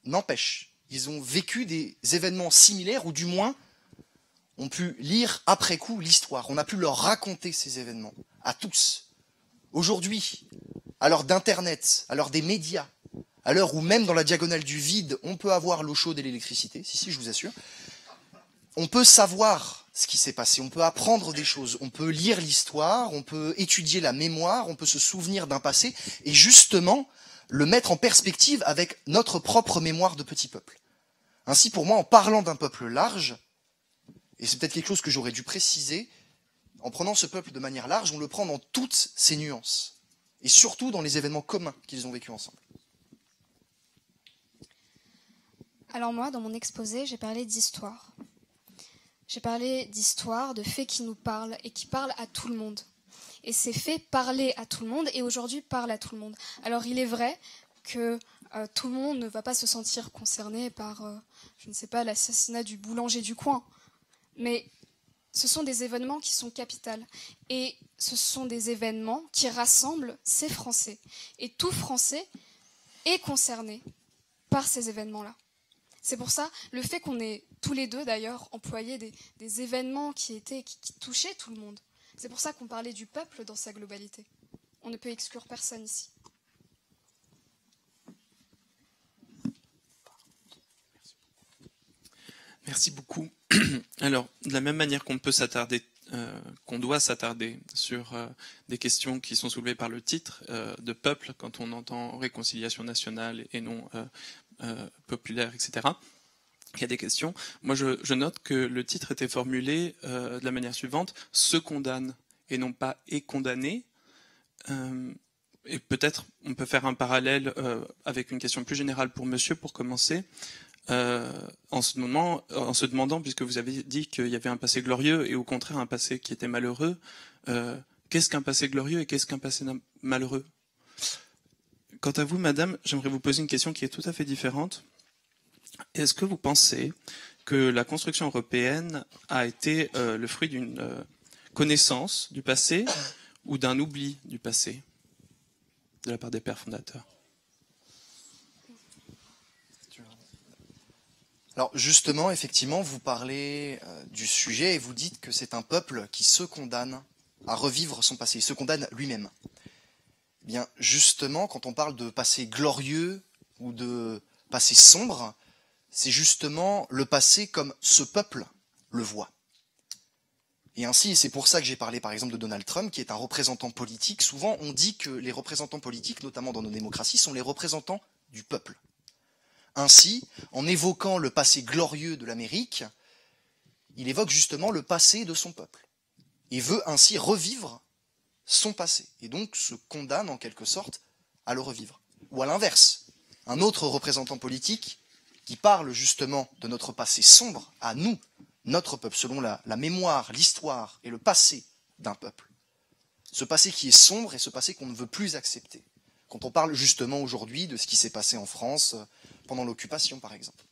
n'empêche, ils ont vécu des événements similaires, ou du moins, ont pu lire après coup l'histoire. On a pu leur raconter ces événements, à tous. Aujourd'hui, à l'heure d'Internet, à l'heure des médias, à l'heure où même dans la diagonale du vide, on peut avoir l'eau chaude et l'électricité, si, je vous assure, on peut savoir ce qui s'est passé, on peut apprendre des choses, on peut lire l'histoire, on peut étudier la mémoire, on peut se souvenir d'un passé, et justement, le mettre en perspective avec notre propre mémoire de petit peuple. Ainsi, pour moi, en parlant d'un peuple large, et c'est peut-être quelque chose que j'aurais dû préciser, en prenant ce peuple de manière large, on le prend dans toutes ses nuances, et surtout dans les événements communs qu'ils ont vécus ensemble. Alors moi, dans mon exposé, j'ai parlé d'histoire. J'ai parlé d'histoire, de faits qui nous parlent et qui parlent à tout le monde. Et ces faits parlaient à tout le monde et aujourd'hui parlent à tout le monde. Alors il est vrai que tout le monde ne va pas se sentir concerné par, je ne sais pas, l'assassinat du boulanger du coin. Mais ce sont des événements qui sont capitaux. Et ce sont des événements qui rassemblent ces Français. Et tout Français est concerné par ces événements-là. C'est pour ça, le fait qu'on ait tous les deux d'ailleurs employé des événements qui touchaient tout le monde. C'est pour ça qu'on parlait du peuple dans sa globalité. On ne peut exclure personne ici. Merci beaucoup. Alors, de la même manière qu'on peut s'attarder, qu'on doit s'attarder sur des questions qui sont soulevées par le titre de peuple, quand on entend réconciliation nationale et non populaire, etc., il y a des questions. Moi, je note que le titre était formulé de la manière suivante, « Se condamne » et non pas « est condamné ». Et peut-être on peut faire un parallèle avec une question plus générale pour monsieur, pour commencer, en se demandant, puisque vous avez dit qu'il y avait un passé glorieux et au contraire un passé qui était malheureux, qu'est-ce qu'un passé glorieux et qu'est-ce qu'un passé malheureux? Quant à vous, madame, j'aimerais vous poser une question qui est tout à fait différente. Est-ce que vous pensez que la construction européenne a été le fruit d'une connaissance du passé ou d'un oubli du passé de la part des pères fondateurs? Alors justement, effectivement, vous parlez du sujet et vous dites que c'est un peuple qui se condamne à revivre son passé, il se condamne lui-même. Eh bien, justement, quand on parle de passé glorieux ou de passé sombre, c'est justement le passé comme ce peuple le voit. Et ainsi, c'est pour ça que j'ai parlé par exemple de Donald Trump, qui est un représentant politique. Souvent, on dit que les représentants politiques, notamment dans nos démocraties, sont les représentants du peuple. Ainsi, en évoquant le passé glorieux de l'Amérique, il évoque justement le passé de son peuple. Et veut ainsi revivre son passé. Et donc se condamne en quelque sorte à le revivre. Ou à l'inverse, un autre représentant politique qui parle justement de notre passé sombre, à nous, notre peuple, selon la mémoire, l'histoire et le passé d'un peuple. Ce passé qui est sombre et ce passé qu'on ne veut plus accepter. Quand on parle justement aujourd'hui de ce qui s'est passé en France pendant l'occupation, par exemple.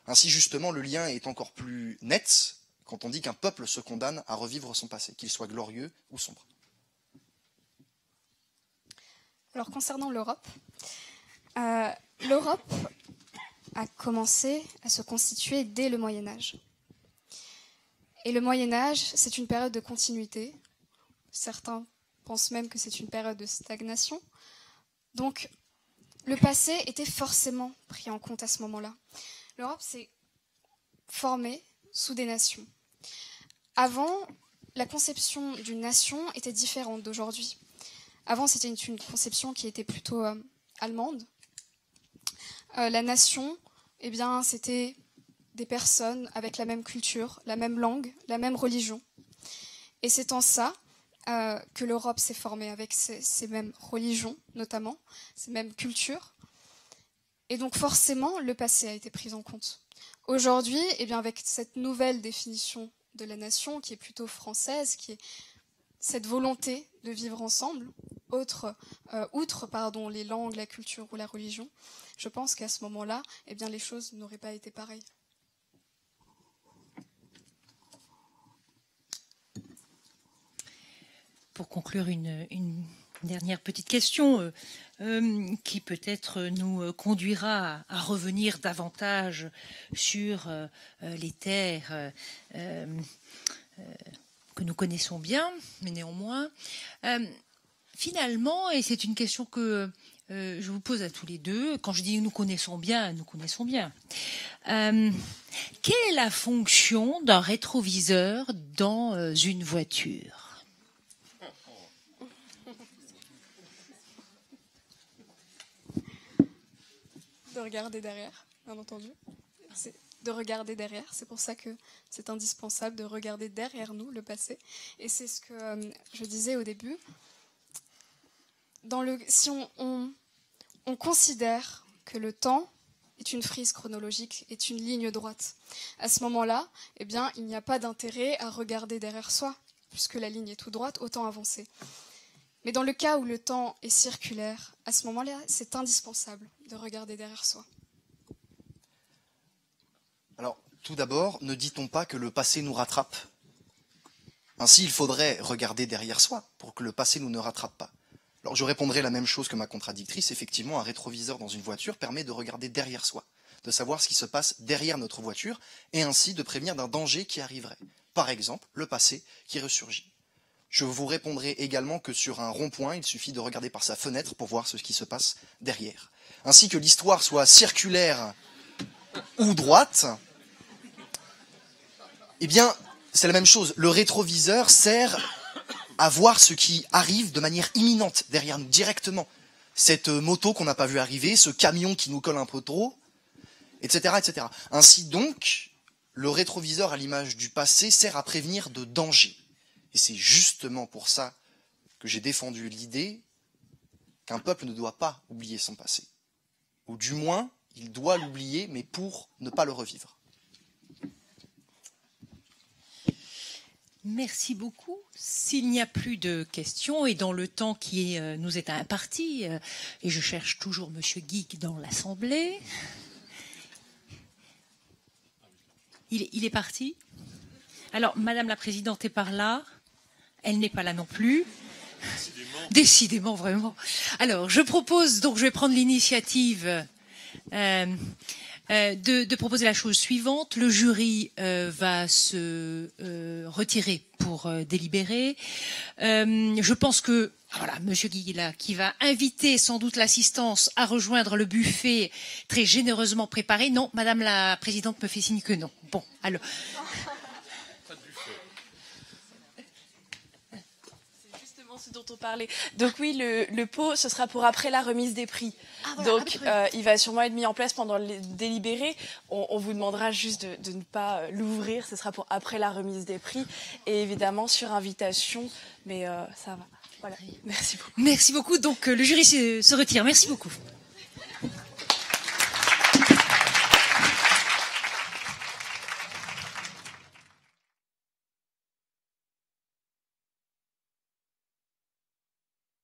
Ainsi, justement, le lien est encore plus net quand on dit qu'un peuple se condamne à revivre son passé, qu'il soit glorieux ou sombre. Alors, concernant l'Europe, l'Europe a commencé à se constituer dès le Moyen-Âge. Et le Moyen-Âge, c'est une période de continuité. Certains pensent même que c'est une période de stagnation. Donc, le passé était forcément pris en compte à ce moment-là. L'Europe s'est formée sous des nations. Avant, la conception d'une nation était différente d'aujourd'hui. Avant, c'était une conception qui était plutôt allemande. La nation, eh bien, c'était des personnes avec la même culture, la même langue, la même religion. Et c'est en ça que l'Europe s'est formée avec ces mêmes religions, notamment, ces mêmes cultures. Et donc forcément, le passé a été pris en compte. Aujourd'hui, eh bien, avec cette nouvelle définition de la nation, qui est plutôt française, qui est cette volonté de vivre ensemble, outre les langues, la culture ou la religion, je pense qu'à ce moment-là, eh bien, les choses n'auraient pas été pareilles. Pour conclure, une dernière petite question qui peut-être nous conduira à revenir davantage sur les terres que nous connaissons bien, mais néanmoins, finalement, et c'est une question que je vous pose à tous les deux, quand je dis nous connaissons bien, quelle est la fonction d'un rétroviseur dans une voiture ? De regarder derrière, bien entendu. C'est de regarder derrière. C'est pour ça que c'est indispensable de regarder derrière nous le passé. Et c'est ce que je disais au début. Si on considère que le temps est une frise chronologique, est une ligne droite, à ce moment-là, eh bien, il n'y a pas d'intérêt à regarder derrière soi, puisque la ligne est tout droite, autant avancer. Mais dans le cas où le temps est circulaire, à ce moment-là, c'est indispensable de regarder derrière soi. Alors, tout d'abord, ne dit-on pas que le passé nous rattrape? Ainsi, il faudrait regarder derrière soi pour que le passé nous ne rattrape pas. Alors, je répondrai la même chose que ma contradictrice. Effectivement, un rétroviseur dans une voiture permet de regarder derrière soi, de savoir ce qui se passe derrière notre voiture, et ainsi de prévenir d'un danger qui arriverait. Par exemple, le passé qui ressurgit. Je vous répondrai également que sur un rond-point, il suffit de regarder par sa fenêtre pour voir ce qui se passe derrière. Ainsi que l'histoire soit circulaire ou droite, eh bien, c'est la même chose. Le rétroviseur sert à voir ce qui arrive de manière imminente derrière nous, directement. Cette moto qu'on n'a pas vu arriver, ce camion qui nous colle un peu trop, etc., etc. Ainsi donc, le rétroviseur à l'image du passé sert à prévenir de dangers. Et c'est justement pour ça que j'ai défendu l'idée qu'un peuple ne doit pas oublier son passé. Ou du moins, il doit l'oublier, mais pour ne pas le revivre. Merci beaucoup. S'il n'y a plus de questions, et dans le temps qui nous est imparti, et je cherche toujours Monsieur Guigues dans l'Assemblée, il est parti. Alors, Madame la Présidente est par là. Elle n'est pas là non plus. Décidément, vraiment. Alors, je propose, donc je vais prendre l'initiative de proposer la chose suivante. Le jury va se retirer pour délibérer. Je pense que voilà, Monsieur Guigues là, qui va inviter sans doute l'assistance à rejoindre le buffet très généreusement préparé. Non, Madame la Présidente me fait signe que non. Bon, alors. Ce dont on parlait. Donc oui, le pot, ce sera pour après la remise des prix. Ah, voilà, donc il va sûrement être mis en place pendant le délibéré. On vous demandera juste de ne pas l'ouvrir. Ce sera pour après la remise des prix. Et évidemment sur invitation. Mais ça va. Voilà. Merci beaucoup. Merci beaucoup. Donc le jury se retire. Merci beaucoup.